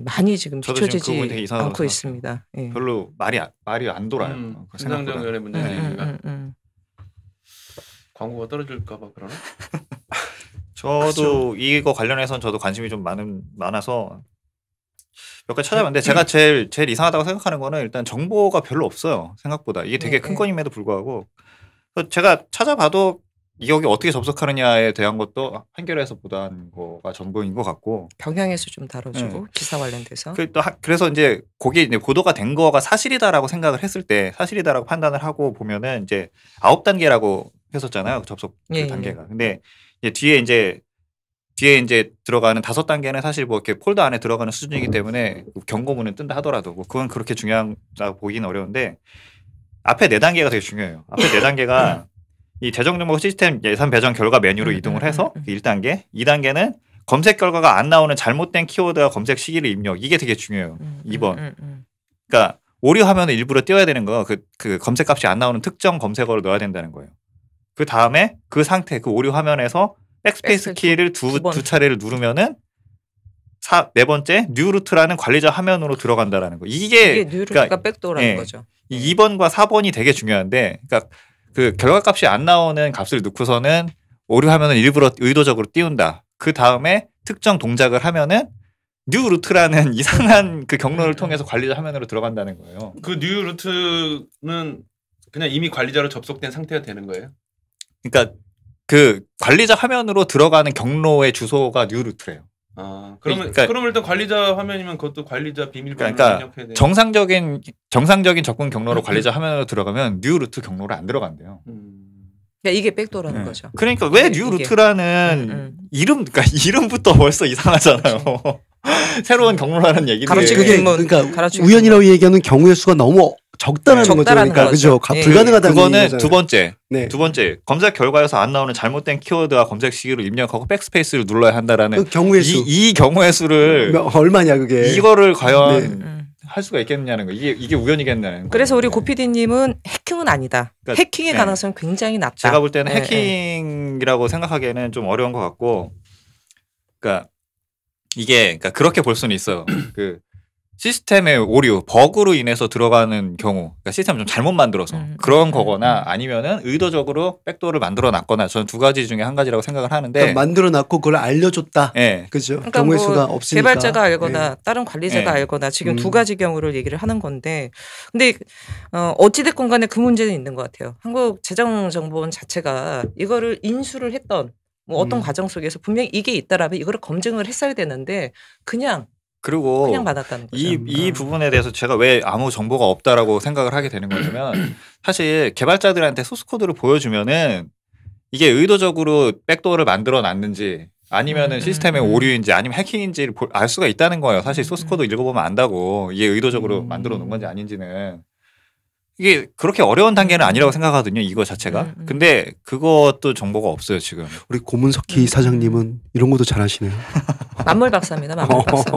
많이 지금 저도 지금 그 비춰지지 부분이 되게 이상하다고 않고 생각해요. 있습니다. 예. 별로 말이 안 돌아요. 심상정 의원의 문제니까 음. 광고가 떨어질까봐 그러나? 저도 이거 관련해서는 저도 관심이 좀 많아서 몇 가지 찾아봤는데 제가 제일 이상하다고 생각하는 거는 일단 정보가 별로 없어요. 생각보다 이게 되게 큰 건임에도 불구하고 제가 찾아봐도 여기 어떻게 접속하느냐에 대한 것도 한겨레에서 보도한 거가 전부인 것 같고 경향에서 좀 다뤄주고 기사 관련돼서 그래서 이제 거기 이제 보도가 된 거가 사실이다라고 생각을 했을 때 사실이다라고 판단을 하고 보면은 이제 9단계라고 했었잖아요. 접속 단계가. 근데 뒤에 이제 들어가는 5단계는 사실 뭐 이렇게 폴더 안에 들어가는 수준이기 때문에 경고문은 뜬다 하더라도 뭐 그건 그렇게 중요하다고 보기는 어려운데 앞에 4단계가 되게 중요해요. 앞에 4단계가 이 재정정보 시스템 예산 배정 결과 메뉴로 이동을 해서 1단계, 2단계는 검색 결과가 안 나오는 잘못된 키워드와 검색 시기를 입력. 이게 되게 중요해요. 2번. 그러니까 오류 화면을 일부러 띄워야 되는 거. 그 검색 값이 안 나오는 특정 검색어를 넣어야 된다는 거예요. 그 다음에 그 상태, 그 오류 화면에서 백스페이스 키를 두 차례를 누르면은 4번째 뉴루트라는 관리자 화면으로 들어간다라는 거. 이게 뉴루트가 그러니까 백도어라는 거죠. 이 2번과 4번이 되게 중요한데, 그러니까 그 결과값이 안 나오는 값을 넣고서는 오류 화면을 일부러 의도적으로 띄운다. 그 다음에 특정 동작을 하면은 뉴루트라는 이상한 그 경로를 통해서 관리자 화면으로 들어간다는 거예요. 그 뉴루트는 그냥 이미 관리자로 접속된 상태가 되는 거예요? 그러니까 그 관리자 화면으로 들어가는 경로의 주소가 뉴루트래요. 그러면 일단 관리자 화면이면 그것도 관리자 비밀번호를 그러니까 입력해야 돼요. 정상적인 접근 경로로 관리자 화면으로 들어가면 뉴루트 경로로 안 들어간대요. 그러니까 이게 백도어라는 거죠. 그러니까 왜 뉴루트라는 그러니까 이름부터 벌써 이상하잖아요. 새로운 경로라는 얘기인데. 그러니까 우연이라고 얘기하는 경우의 수가 너무 적다라는 거죠. 적다라는 그러니까 그죠. 거죠. 예. 불가능하다는 그거는 얘기잖아요. 두 번째. 네. 두 번째 검색 결과에서 안 나오는 잘못된 키워드와 검색 시기를 입력하고 백스페이스를 눌러야 한다라는 그 경우의 수 이 경우의 수를 얼마냐 그게. 이거를 과연 네. 할 수가 있겠느냐는 거. 이게 우연이겠냐는 거. 그래서 우리 고피디님은 해킹은 아니다. 그러니까, 해킹의 네. 가능성은 굉장히 낮다. 제가 볼 때는 네, 해킹이라고 생각하기에는 좀 어려운 것 같고, 그러니까 이게 그러니까 그렇게 볼 수는 있어요. 그 시스템의 오류, 버그로 인해서 들어가는 경우, 그러니까 시스템을 좀 잘못 만들어서 그런 거거나 아니면은 의도적으로 백도어를 만들어 놨거나 저는 두 가지 중에 한 가지라고 생각을 하는데. 그러니까 만들어놨고 그걸 알려줬다. 네. 그죠. 그러니까 경우의 뭐 수가 없으니까. 개발자가 알거나 네. 다른 관리자가 네. 알거나 지금 두 가지 경우를 얘기를 하는 건데, 근데 어찌됐건 간에 그 문제는 있는 것 같아요. 한국재정정보원 자체가 이거를 인수를 했던 뭐 어떤 과정 속에서 분명히 이게 있다라면 이거를 검증을 했어야 되는데 그냥 그리고 받았다는 거죠. 이 부분에 대해서 제가 왜 아무 정보가 없다라고 생각을 하게 되는 거냐면 사실 개발자들한테 소스 코드를 보여주면은 이게 의도적으로 백도어를 만들어 놨는지 아니면은 시스템의 오류인지 아니면 해킹인지를 알 수가 있다는 거예요. 사실 소스 코드 읽어보면 안다고 이게 의도적으로 만들어 놓은 건지 아닌지는. 이게 그렇게 어려운 단계는 아니라고 생각하거든요. 이거 자체가. 근데 그것도 정보가 없어요 지금. 우리 고문석희 사장님은 이런 것도 잘하시네요. 만물 박사입니다. 만물 박사.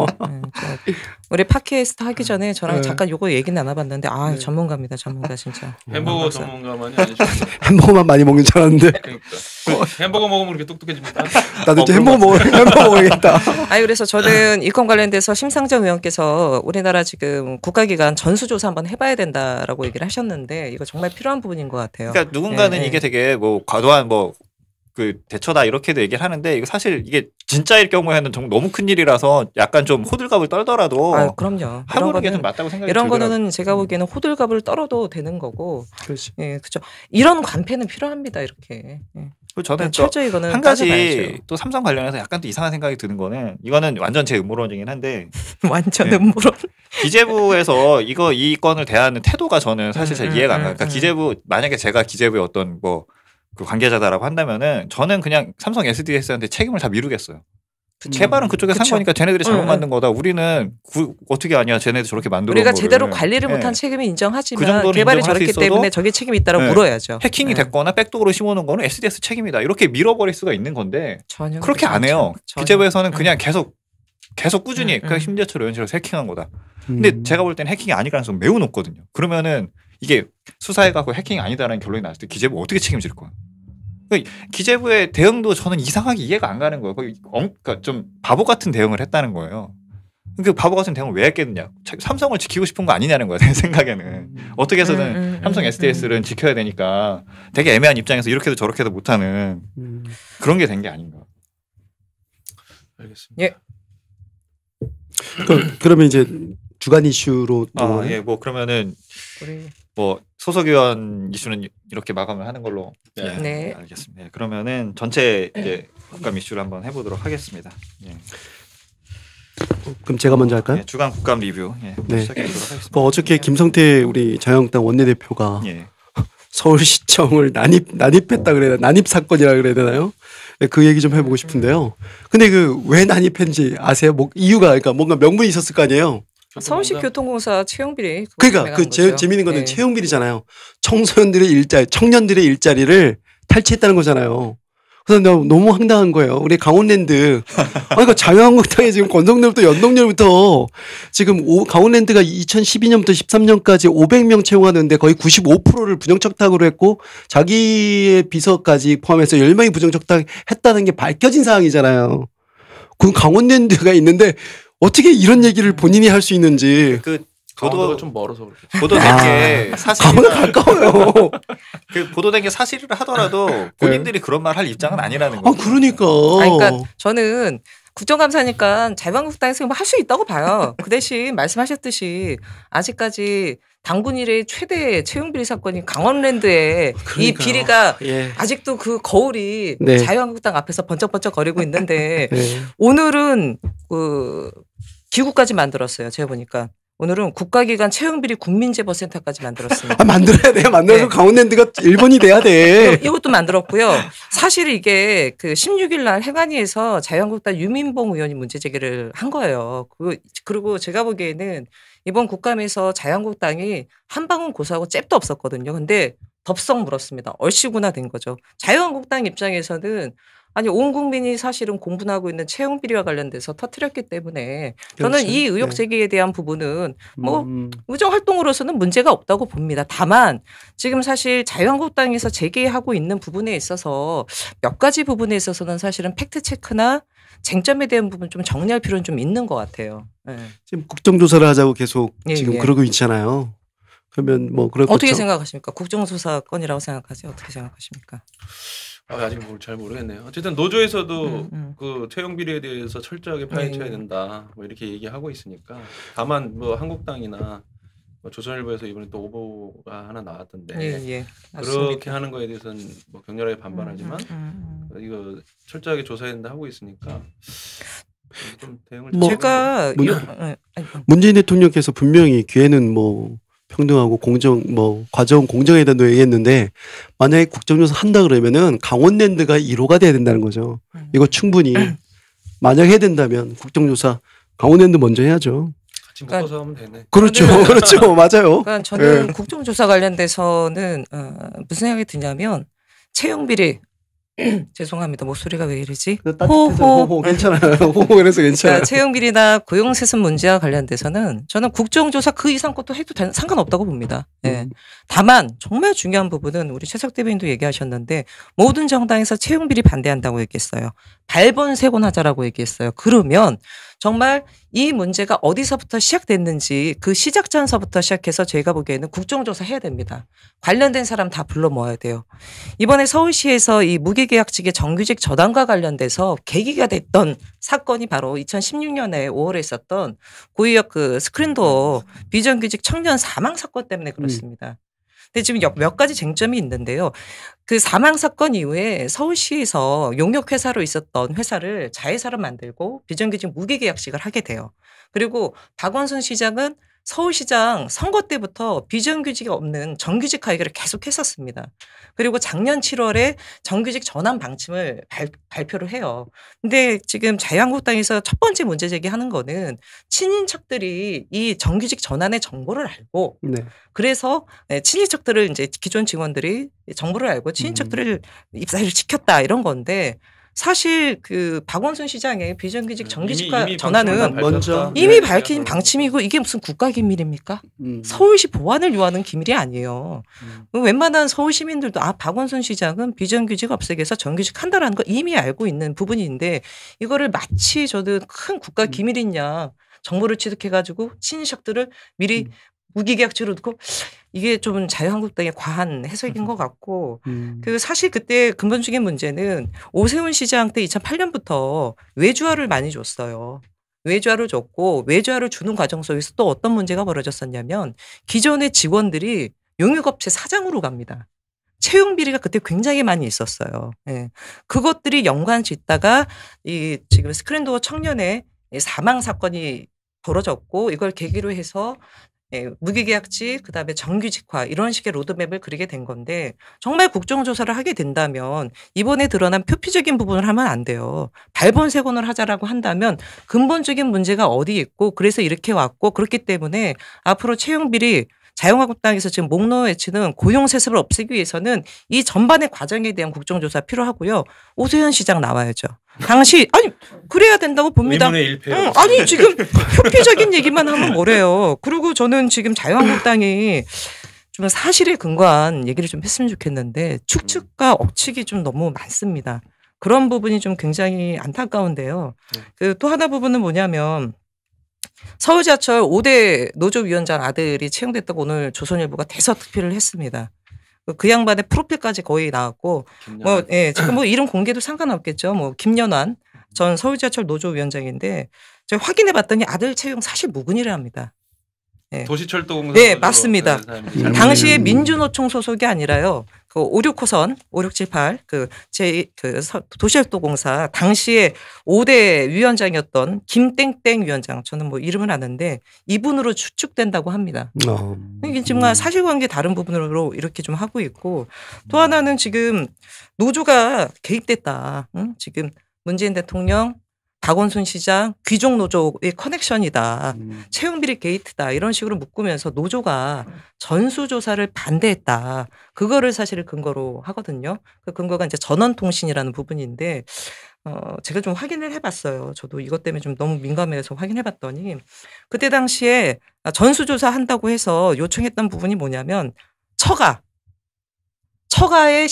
우리 팟캐스트 하기 전에 저랑 네. 잠깐 요거 얘기 나눠봤는데 전문가입니다. 전문가 진짜. 햄버거 박사. 전문가만이 아니시죠? 햄버거만 많이 먹는 줄 알았는데 그러니까 햄버거 먹으면 그렇게 똑똑해집니까? 나도 이제 햄버거 먹어야겠다. 아니 그래서 저는 이건 관련돼서 심상정 의원께서 우리나라 지금 국가기관 전수조사 한번 해봐야 된다라고 얘기를 하셨는데 이거 정말 필요한 부분인 것 같아요. 그러니까 누군가는 네, 이게 되게 뭐 과도한 뭐 그 대처다 이렇게도 얘기를 하는데 이거 사실 이게 진짜일 경우에는 정말 너무 큰 일이라서 약간 좀 호들갑을 떨더라도 아, 그럼요. 해보는 게 좀 맞다고 생각이 이런 들더라고요. 거는 제가 보기에는 호들갑을 떨어도 되는 거고, 그렇지. 예, 그렇죠. 이런 관패는 필요합니다. 이렇게. 예. 그리고 저는 또 철저히 이거는 한 가지 따져봐야죠. 또 삼성 관련해서 약간 또 이상한 생각이 드는 거는 이거는 완전 제 음모론이긴 한데 완전 네. 음모론. 기재부에서 이 건을 대하는 태도가 저는 사실 잘 이해가 안 가요. 그러니까 음. 기재부 만약에 제가 기재부의 어떤 뭐 그 관계자다라고 한다면은 저는 그냥 삼성 SDS한테 책임을 다 미루겠어요. 개발은 그쪽에 산 그쵸. 거니까 쟤네들이 잘못 응, 만든 거다. 우리는 어떻게 아냐. 쟤네들 저렇게 만들어 우리가 거를. 제대로 관리를 네. 못한 책임이 그 인정하지만 정도는 개발이 인정할 수 저랬기 있어도 때문에 저게 책임이 있다고 네. 물어야죠. 해킹이 네. 됐거나 백도어로 심어놓은 거는 SDS 책임이다. 이렇게 밀어버릴 수가 있는 건데 전혀 그렇게 안 그렇지 해요. 않죠. 전혀. 기재부에서는 그냥 계속 꾸준히 음. 그러니까 심지어처럼 이런 식으로 해킹한 거다. 근데 제가 볼 때는 해킹이 아닐 가능성이 매우 높거든요. 그러면은 이게 수사해갖고 해킹이 아니다라는 결론이 났을 때 기재부 어떻게 책임질 거야? 그러니까 기재부의 대응도 저는 이상하게 이해가 안 가는 거예요. 거의 그러니까 좀 바보 같은 대응을 했다는 거예요. 그 바보 같은 대응을 왜 했겠느냐? 삼성을 지키고 싶은 거 아니냐는 거야. 제 생각에는 어떻게 해서든 삼성 SDS를 지켜야 되니까 되게 애매한 입장에서 이렇게도 저렇게도 못하는 그런 게 된 게 아닌가. 알겠습니다. 예. 그러면 이제 주간 이슈로 또 예, 뭐 그러면은 우리 뭐 소속위원 이슈는 이렇게 마감을 하는 걸로. 예, 네. 알겠습니다. 예, 그러면은 전체 이제 국감 이슈를 한번 해보도록 하겠습니다. 예. 그럼 제가 먼저 할까요? 예, 주간 국감 리뷰 네. 시작해보도록 하겠습니다. 그 어저께 김성태 우리 자유한국당 원내대표가 예. 서울시청을 난입했다 그래야 되나? 난입 사건이라 그래야 되나요? 네, 그 얘기 좀 해보고 싶은데요. 근데 그 왜 난입했는지 아세요? 뭐 이유가 그러니까 뭔가 명분이 있었을 거 아니에요. 서울시 교통공사 채용비리. 그러니까 그 재밌는 거는 네. 채용비리잖아요. 청년들의 일자리를 탈취했다는 거잖아요. 그래서 너무 황당한 거예요. 우리 강원랜드. 그러니까 자유한국당에 지금 권성렬부터 연동열부터 지금 강원랜드가 2012년부터 13년까지 500명 채용하는데 거의 95%를 부정착탁으로 했고 자기의 비서까지 포함해서 10명이 부정착탁했다는 게 밝혀진 사항이잖아요. 그 강원랜드가 있는데 어떻게 이런 얘기를 본인이 할 수 있는지. 그 강원도가 좀 멀어서 그렇게. 보도된 게 강원도 사실이라 가까워요. 그 보도된 게 사실이라 하더라도 본인들이 그런 말 할 입장은 아니라는 아, 거죠. 그러니까. 그러니까 저는 국정감사니까 자유한국당에서 뭐 할 수 있다고 봐요. 그 대신 말씀하셨듯이 아직까지 당군 일의 최대 채용비리 사건이 강원랜드에 이 그러니까요. 비리가 예. 아직도 그 거울이 네. 자유한국당 앞에서 번쩍번쩍 거리고 있는데 네. 오늘은 그 기구까지 만들었어요. 제가 보니까. 오늘은 국가기관 채용비리 국민제보센터까지 만들었습니다. 만들어야 돼요. 만들어서 네. 강원랜드가 1번이 돼야 돼. 이것도 만들었고요. 사실 이게 그 16일 날 행안위에서 자유한국당 유민봉 의원이 문제 제기를 한 거예요. 그리고 제가 보기에는 이번 국감에서 자유한국당이 한 방울 고소하고 잽도 없었거든요. 근데 덥석 물었습니다. 얼씨구나 된 거죠. 자유한국당 입장에서는 아니 온 국민이 사실은 공분하고 있는 채용 비리와 관련돼서 터뜨렸기 때문에 저는 그렇죠. 이 의혹 네. 제기에 대한 부분은 뭐 음. 의정 활동으로서는 문제가 없다고 봅니다. 다만 지금 사실 자유한국당에서 제기하고 있는 부분에 있어서 몇 가지 부분에 있어서는 사실은 팩트 체크나 쟁점에 대한 부분 좀 정리할 필요는 좀 있는 것 같아요. 네. 지금 국정조사를 하자고 계속 예, 지금 예. 그러고 있잖아요. 그러면 뭐 그럴 어떻게 거죠. 생각하십니까? 국정조사 건이라고 생각하세요? 어떻게 생각하십니까? 아직 잘 모르겠네요. 어쨌든 노조에서도 음. 그 채용 비리에 대해서 철저하게 파헤쳐야 네. 된다. 뭐 이렇게 얘기하고 있으니까. 다만 뭐 한국당이나 뭐 조선일보에서 이번에 또 오보가 하나 나왔던데 예. 그렇게 하는 거에 대해서는 뭐 격렬하게 반발하지만 음. 이거 철저하게 조사해야 된다 하고 있으니까 좀 대응을 뭐, 제가 문- 아니, 문재인 대통령께서 분명히 기회는 뭐 평등하고 공정 뭐 과정 공정에 대해서 얘기했는데 만약에 국정조사 한다 그러면은 강원랜드가 1호가 돼야 된다는 거죠. 이거 충분히 만약 해야 된다면 국정조사 강원랜드 먼저 해야죠. 같이 묶어서 하면 되네. 그렇죠, 그렇죠, 맞아요. 그러니까 저는 예. 국정조사 관련돼서는 무슨 생각이 드냐면 채용 비리 죄송합니다. 목소리가 왜 이러지? 호호 괜찮아요. 호호 그래서 괜찮아요. 그러니까 채용 비리나 고용 세습 문제와 관련돼서는 저는 국정조사 그 이상 것도 해도 상관없다고 봅니다. 예. 다만 정말 중요한 부분은 우리 최석 대변인도 얘기하셨는데 모든 정당에서 채용 비리 반대한다고 얘기했어요. 발본색원하자라고 얘기했어요. 그러면 정말 이 문제가 어디서부터 시작됐는지 그 시작전서부터 시작해서 저희가 보기에는 국정조사 해야 됩니다. 관련된 사람 다 불러 모아야 돼요. 이번에 서울시에서 이 무기계약직의 정규직 저당과 관련돼서 계기가 됐던 사건이 바로 2016년에 5월에 있었던 고위역 그 스크린도어 비정규직 청년 사망 사건 때문에 그렇습니다. 근데 지금 몇 가지 쟁점이 있는데요. 그 사망 사건 이후에 서울시에서 용역회사로 있었던 회사를 자회사로 만들고 비정규직 무기계약직을 하게 돼요. 그리고 박원순 시장은 서울시장 선거 때부터 비정규직이 없는 정규직 하기를 계속 했었습니다. 그리고 작년 7월에 정규직 전환 방침을 발표를 해요. 근데 지금 자유한국당에서 첫 번째 문제 제기하는 거는 친인척들이 이 정규직 전환의 정보를 알고 네. 그래서 친인척들을 이제 기존 직원들이 정보를 알고 친인척들을 입사를 시켰다 이런 건데 사실 그 박원순 시장의 비정규직 정규직화 이미 전환은 방침을 먼저 밝혔다. 이미 네, 밝힌 네. 방침이고 이게 무슨 국가 기밀입니까? 서울시 보안을 요하는 기밀이 아니에요. 웬만한 서울 시민들도 박원순 시장은 비정규직 없애기 위해서 정규직 한다라는 거 이미 알고 있는 부분인데 이거를 마치 저는 큰 국가 기밀이냐 정보를 취득해가지고 친인척들을 미리 무기계약직으로 넣고 이게 좀 자유한국당의 과한 해석인 것 같고 그 사실 그때 근본적인 문제는 오세훈 시장 때 2008년부터 외주화를 많이 줬어요. 외주화를 줬고 외주화를 주는 과정 속에서 또 어떤 문제가 벌어졌었냐면 기존의 직원들이 용역업체 사장으로 갑니다. 채용 비리가 그때 굉장히 많이 있었어요. 예. 그것들이 연관 짓다가 이 지금 스크린도어 청년의 사망 사건이 벌어졌고 이걸 계기로 해서 무기계약직 그다음에 정규직화 이런 식의 로드맵을 그리게 된 건데 정말 국정조사를 하게 된다면 이번에 드러난 표피적인 부분을 하면 안 돼요. 발본색원을 하자라고 한다면 근본적인 문제가 어디 있고 그래서 이렇게 왔고 그렇기 때문에 앞으로 채용비리 자유한국당에서 지금 목놓아 외치는 고용세습을 없애기 위해서는 이 전반의 과정에 대한 국정조사 필요하고요. 오세훈 시장 나와야죠. 당시 아니 그래야 된다고 봅니다. 의문의 일패. 아니 지금 표피적인 얘기만 하면 뭐래요. 그리고 저는 지금 자유한국당이 좀 사실에 근거한 얘기를 좀 했으면 좋겠는데 축축과 억측이 좀 너무 많습니다. 그런 부분이 좀 굉장히 안타까운데요. 그 또 하나 부분은 뭐냐면 서울지하철 5대 노조위원장 아들이 채용됐다고 오늘 조선일보가 대서특필을 했습니다. 그 양반의 프로필까지 거의 나왔고 뭐 예, 지금 뭐 이름 공개도 상관없겠죠. 뭐 김연환 전 서울지하철 노조위원장인데 제가 확인해 봤더니 아들 채용 사실 무근이랍니다. 예. 도시철도공사. 네, 맞습니다. 당시에 음. 민주노총 소속이 아니라요. 그 56호선 5678 도시철도공사 당시에 5대 위원장이었던 김땡땡 위원장 저는 뭐 이름은 아는데 이분으로 추측된다고 합니다. 이게 정말 사실관계 다른 부분으로 이렇게 좀 하고 있고 또 하나는 지금 노조가 개입됐다. 응? 지금 문재인 대통령 박원순 시장 귀족 노조의 커넥션이다. 채용비리 게이트다. 이런 식으로 묶으면서 노조가 전수조사를 반대했다. 그거를 사실 근거로 하거든요. 그 근거가 이제 전원통신이라는 부분인데 제가 좀 확인을 해봤어요. 저도 이것 때문에 좀 너무 민감해서 확인해봤더니 그때 당시에 전수조사 한다고 해서 요청했던 부분이 뭐냐면 처가의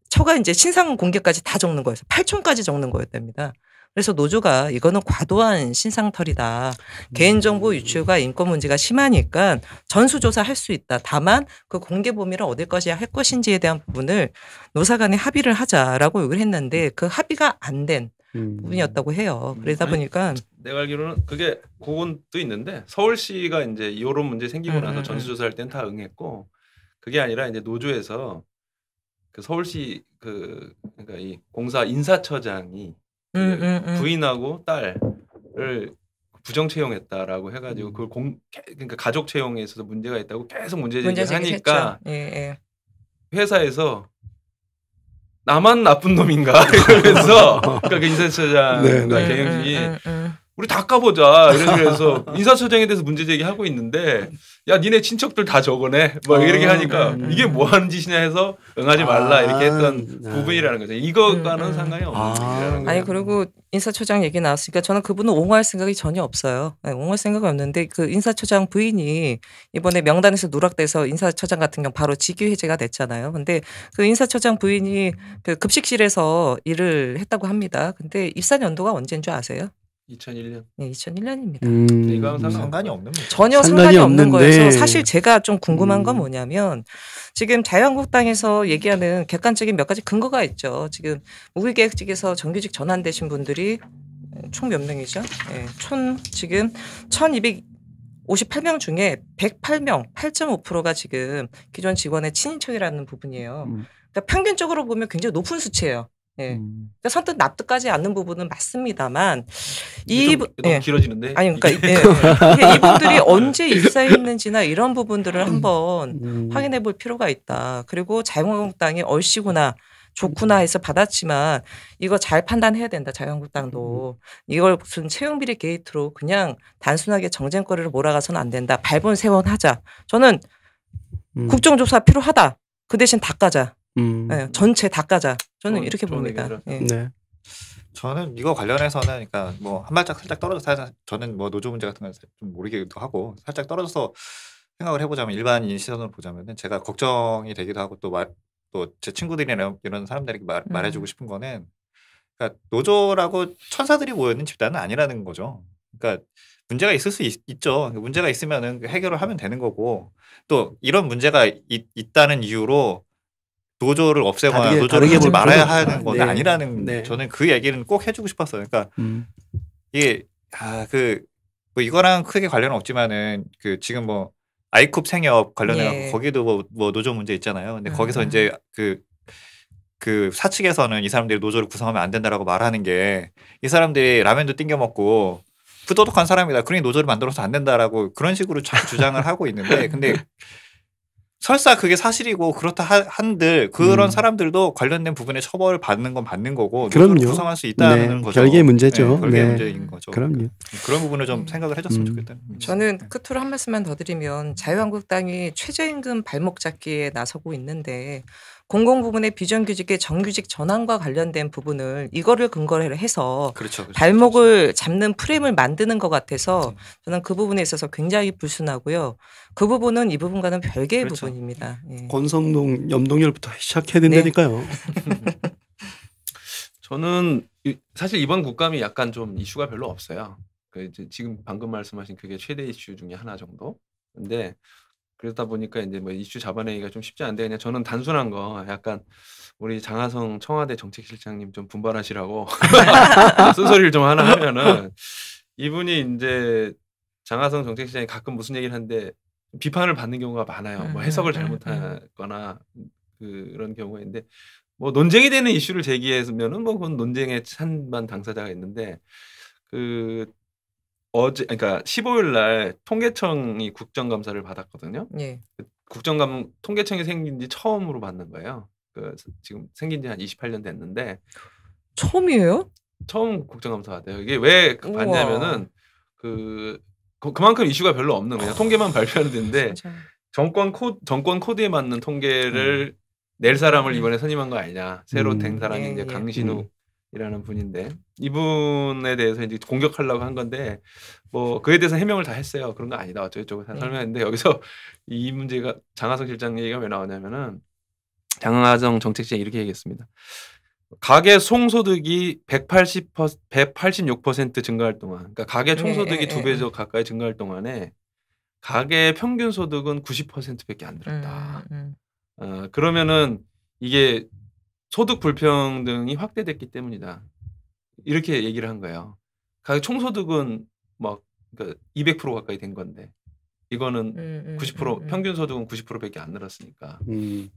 처가 이제 신상 공개까지 다 적는 거였어요. 8촌까지 적는 거였답니다. 그래서 노조가 이거는 과도한 신상털이다. 개인정보 유출과 인권 문제가 심하니까 전수조사 할 수 있다. 다만 그 공개 범위를 어디까지 할 것인지에 대한 부분을 노사 간에 합의를 하자라고 요구를 했는데 그 합의가 안 된 부분이었다고 해요. 그러다 보니까 내가 알기로는 그게 그건도 있는데 서울시가 이제 이런 문제 생기고 나서 전수조사할 땐 다 응했고 그게 아니라 이제 노조에서 그 서울시 그러니까 이 공사 인사처장이 부인하고 딸을 부정 채용했다라고 해가지고 그걸 그러니까 가족 채용에 있어서 문제가 있다고 계속 문제 제기하니까 회사에서 나만 나쁜 놈인가 이러면서 그러니까 그 인사처장과 경영진이 우리 다 까보자 이래서 인사처장에 대해서 문제 제기하고 있는데 야 니네 친척들 다 저거네 뭐 이렇게 하니까 이게 뭐 하는 짓이냐 해서 응하지 말라 이렇게 했던 부분이라는 거죠. 이거과는 상관이 없는 부분이라는 거예요. 아니 그리고 인사처장 얘기 나왔으니까 저는 그분은 옹호할 생각이 전혀 없어요. 옹호할 생각이 없는데 그 인사처장 부인이 이번에 명단에서 누락돼서 인사처장 같은 경우 바로 직위 해제가 됐잖아요. 근데 그 인사처장 부인이 그 급식실에서 일을 했다고 합니다. 근데 입사 연도가 언제인 줄 아세요? 2001년. 네, 2001년입니다. 이거는 상관이 없는 거죠. 전혀 상관이 없는 거여서 사실 제가 좀 궁금한 건 뭐냐면 지금 자유한국당에서 얘기하는 객관적인 몇 가지 근거가 있죠. 지금 무기계획직에서 정규직 전환되신 분들이 총 몇 명이죠? 네, 지금 1258명 중에 108명, 8.5%가 지금 기존 직원의 친인척이라는 부분이에요. 그러니까 평균적으로 보면 굉장히 높은 수치예요. 예. 그러니까 선뜻 납득하지 않는 부분은 맞습니다만 너무 길어지는데. 아니 그러니까 이분들이 언제 입사했는지나 이런 부분들을 한번 확인해 볼 필요가 있다. 그리고 자유한국당이 얼씨구나 좋구나 해서 받았지만 이거 잘 판단해야 된다. 자유한국당도 이걸 무슨 채용비리 게이트로 그냥 단순하게 정쟁거리를 몰아가서는 안 된다. 발본 세원하자. 저는 국정조사 필요하다. 그 대신 다 까자. 네, 전체 다 까자. 저는 이렇게 봅니다. 네. 네. 저는 이거 관련해서는 그러니까 뭐 한 발짝 살짝 떨어져서 저는 뭐 노조 문제 같은 건 좀 모르기도 하고 살짝 떨어져서 생각을 해보자면 일반인 시선으로 보자면은 제가 걱정이 되기도 하고 또 제 친구들이나 이런 사람들에게 말해주고 싶은 거는 그러니까 노조라고 천사들이 모여 있는 집단은 아니라는 거죠. 그러니까 문제가 있을 수 있죠. 문제가 있으면은 해결을 하면 되는 거고 또 이런 문제가 있다는 이유로 노조를 없애거나 노조를 하지 말아야 하는 건 아니라는 저는 그 얘기는 꼭 해주고 싶었어요. 그러니까 이게 뭐 이거랑 크게 관련은 없지만은 그 지금 뭐 아이쿱 생협 관련해 거기도 뭐 노조 문제 있잖아요. 근데 거기서 이제 그 사측에서는 이 사람들이 노조를 구성하면 안 된다라고 말하는 게 이 사람들이 라면도 땡겨 먹고 부도덕한 사람이다. 그러니 노조를 만들어서 안 된다라고 그런 식으로 자꾸 주장을 하고 있는데 근데 설사 그게 사실이고 그렇다 한들 그런 사람들도 관련된 부분에 처벌을 받는 건 받는 거고 노조를 구성할 수 있다는 거죠. 별개의 문제죠. 별개의 문제인 거죠. 그럼요. 그런 부분을 좀 생각을 해줬으면 좋겠다. 저는 끝으로 한 말씀만 더 드리면 자유한국당이 최저임금 발목 잡기에 나서고 있는데 공공부문의 비정규직의 정규직 전환과 관련된 부분을 이거를 근거로 해서 그렇죠. 발목을 잡는 프레임을 만드는 것 같아서 저는 그 부분에 있어서 굉장히 불순하고요. 그 부분은 이 부분과는 별개의 부분입니다. 예. 권성동 염동열부터 시작해야 된다니까요. 저는 사실 이번 국감이 약간 좀 이슈가 별로 없어요. 이제 지금 방금 말씀하신 그게 최대 이슈 중에 하나 정도. 근데 그러다 보니까 이제 뭐 이슈 잡아내기가 좀 쉽지 않은데 그냥 저는 단순한 거 약간 우리 장하성 청와대 정책실장님 좀 분발하시라고 쓴소리를 좀 하나 하면은 이분이 이제 장하성 정책실장이 가끔 무슨 얘기를 하는데 비판을 받는 경우가 많아요. 뭐 해석을 잘못하거나 그런 경우인데 뭐 논쟁이 되는 이슈를 제기했으면은 뭐 그건 논쟁의 찬반 당사자가 있는데 그러니까 15일 날 통계청이 국정감사를 받았거든요. 예. 통계청이 생긴 지 처음으로 받는 거예요. 지금 생긴 지 한 28년 됐는데 처음이에요? 처음 국정감사 받아요. 이게 왜 우와. 받냐면은 그만큼 이슈가 별로 없는 그냥 통계만 발표하는 데인데 진짜. 정권 코드에 맞는 통계를 낼 사람을 이번에 선임한 거 아니냐. 새로 된 사람이 예, 이제 예. 강신욱이라는 분인데 이분에 대해서 이제 공격하려고 한 건데 뭐 그에 대해서 해명을 다 했어요. 그런 거 아니다. 어쩌고저쩌고 다 설명했는데 여기서 이 문제가 장하성 실장 얘기가 왜 나오냐면은 장하성 정책실장이 이렇게 얘기했습니다. 가계 총소득이 186% 증가할 동안, 그러니까 가계 총소득이 두 배 가까이 증가할 동안에 가계 평균 소득은 90%밖에 안 늘었다. 그러면은 이게 소득 불평등이 확대됐기 때문이다. 이렇게 얘기를 한 거예요. 가계 총소득은 막 그러니까 200% 가까이 된 건데 이거는 90% 평균 소득은 90%밖에 안 늘었으니까.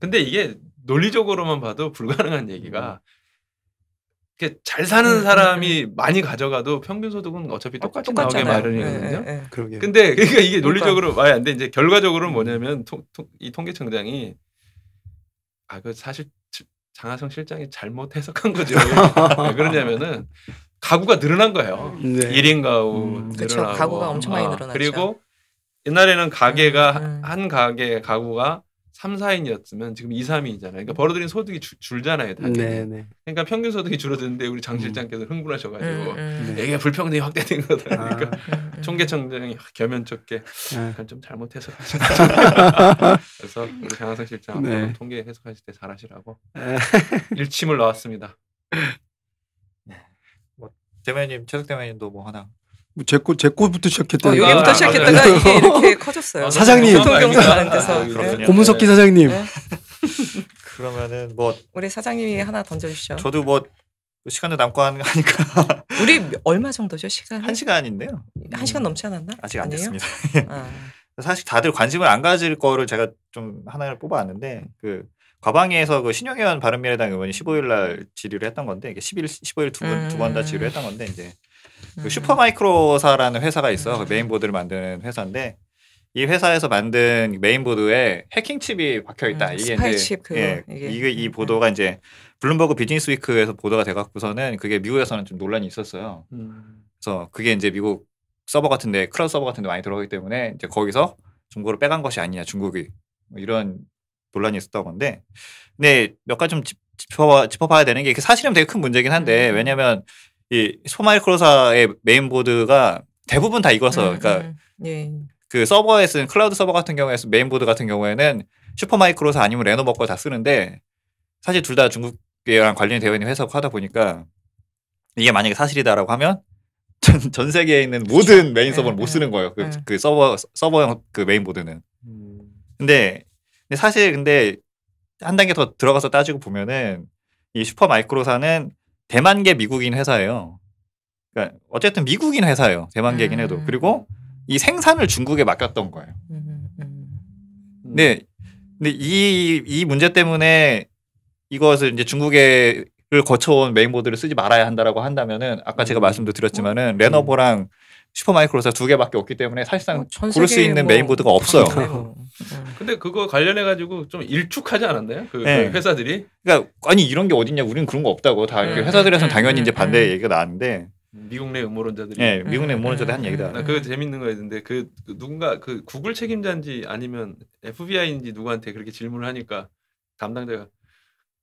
근데 이게 논리적으로만 봐도 불가능한 얘기가 이렇게 잘 사는 사람이 많이 가져가도 평균 소득은 어차피 똑같이 나오게 마련이거든요. 그러게요. 근데 그러니까 이게 논리적으로 말이 안 돼. 이제 결과적으로는 뭐냐면 이 통계청장이 그 사실 장하성 실장이 잘못 해석한 거죠. 왜 그러냐면은 가구가 늘어난 거예요. 네. 1인 가구 그렇죠. 늘어나고 가구가 엄청 많이 늘어났죠. 그리고 옛날에는 가게가 한 가게 가구가 3, 4인이었으면 지금 2, 3인이잖아요. 그러니까 벌어들인 소득이 줄잖아요. 네, 네. 그러니까 평균 소득이 줄어드는데 우리 장 실장께서 흥분하셔가지고 네. 이게 불평등이 확대된 거다. 그러니까 총계청장이 겸연쩍게 약간 좀 잘못 해석하신 거죠. 그래서 우리 장하성 실장 앞으로 통계 해석하실 때 잘하시라고 일침을 놨습니다. 대변인 최석 대변인도 뭐 하나. 제 거부터 시작했다는 여기부터 시작했다가 이게 이렇게 커졌어요. 사장님. 교통경찰한테서. 그렇군요. 고문석기 사장님. 네. 그러면은 뭐 우리 사장님이 하나 던져주시죠. 저도 뭐 시간도 남고 하니까 우리 얼마 정도죠 시간? 1시간인데요. 1시간 넘지 않았나? 아직 안 아니에요? 됐습니다. 아. 사실 다들 관심을 안 가질 거를 제가 좀 하나를 뽑아왔는데 그 과방위에서 그 신용현 바른미래당 의원이 15일 날 질의를 했던 건데 이게 15일 두 번 다 질의를 했던 건데 이제 그 슈퍼마이크로사라는 회사가 있어. 그 메인보드를 만드는 회사인데 이 회사에서 만든 메인보드에 해킹 칩이 박혀 있다. 이게 스파이 이제 칩 그거, 이 보도가 이제 블룸버그 비즈니스 위크에서 보도가 돼 갖고서는 그게 미국에서는 좀 논란이 있었어요. 그래서 그게 이제 미국 서버 같은데 클라우드 서버 같은데 많이 들어가기 때문에 이제 거기서 정보를 빼간 것이 아니냐 중국이 뭐 이런 논란이 있었던 건데 근데 몇 가지 좀 짚어봐야 되는 게 사실은 되게 큰 문제긴 한데 왜냐하면 이 슈퍼마이크로사의 메인보드가 대부분 다 이거서 그러니까 그 서버에 쓰는 클라우드 서버 같은 경우에 메인보드 같은 경우에는 슈퍼마이크로사 아니면 레노버 거 다 쓰는데 사실 둘 다 중국이랑 관련이 되어 있는 회사고 하다 보니까 이게 만약에 사실이다라고 하면 전 세계에 있는 모든 메인 서버를 못 쓰는 거예요. 그 서버형 그 메인보드는. 근데 사실 한 단계 더 들어가서 따지고 보면은 이 슈퍼마이크로사는 대만계 미국인 회사예요. 그러니까 어쨌든 미국인 회사예요. 대만계긴 해도. 그리고 이 생산을 중국에 맡겼던 거예요. 근데 이 문제 때문에 이것을 이제 중국을 거쳐온 메인보드를 쓰지 말아야 한다라고 한다면은 아까 제가 말씀도 드렸지만은 레노버랑 슈퍼마이크로사 두 개밖에 없기 때문에 사실상 고를 수 있는 메인보드가 없어요. 근데 그거 관련해 가지고 좀 일축하지 않았나요? 그 회사들이? 그러니까 아니 이런 게 어딨냐? 우리는 그런 거 없다고 다 회사들에서는 당연히 이제 반대 얘기가 나왔는데 미국 내 음모론자들이. 네, 미국 내 음모론자들이 한 얘기다. 그거 재밌는 거였는데 누군가 그 구글 책임자인지 아니면 FBI인지 누구한테 그렇게 질문을 하니까 담당자가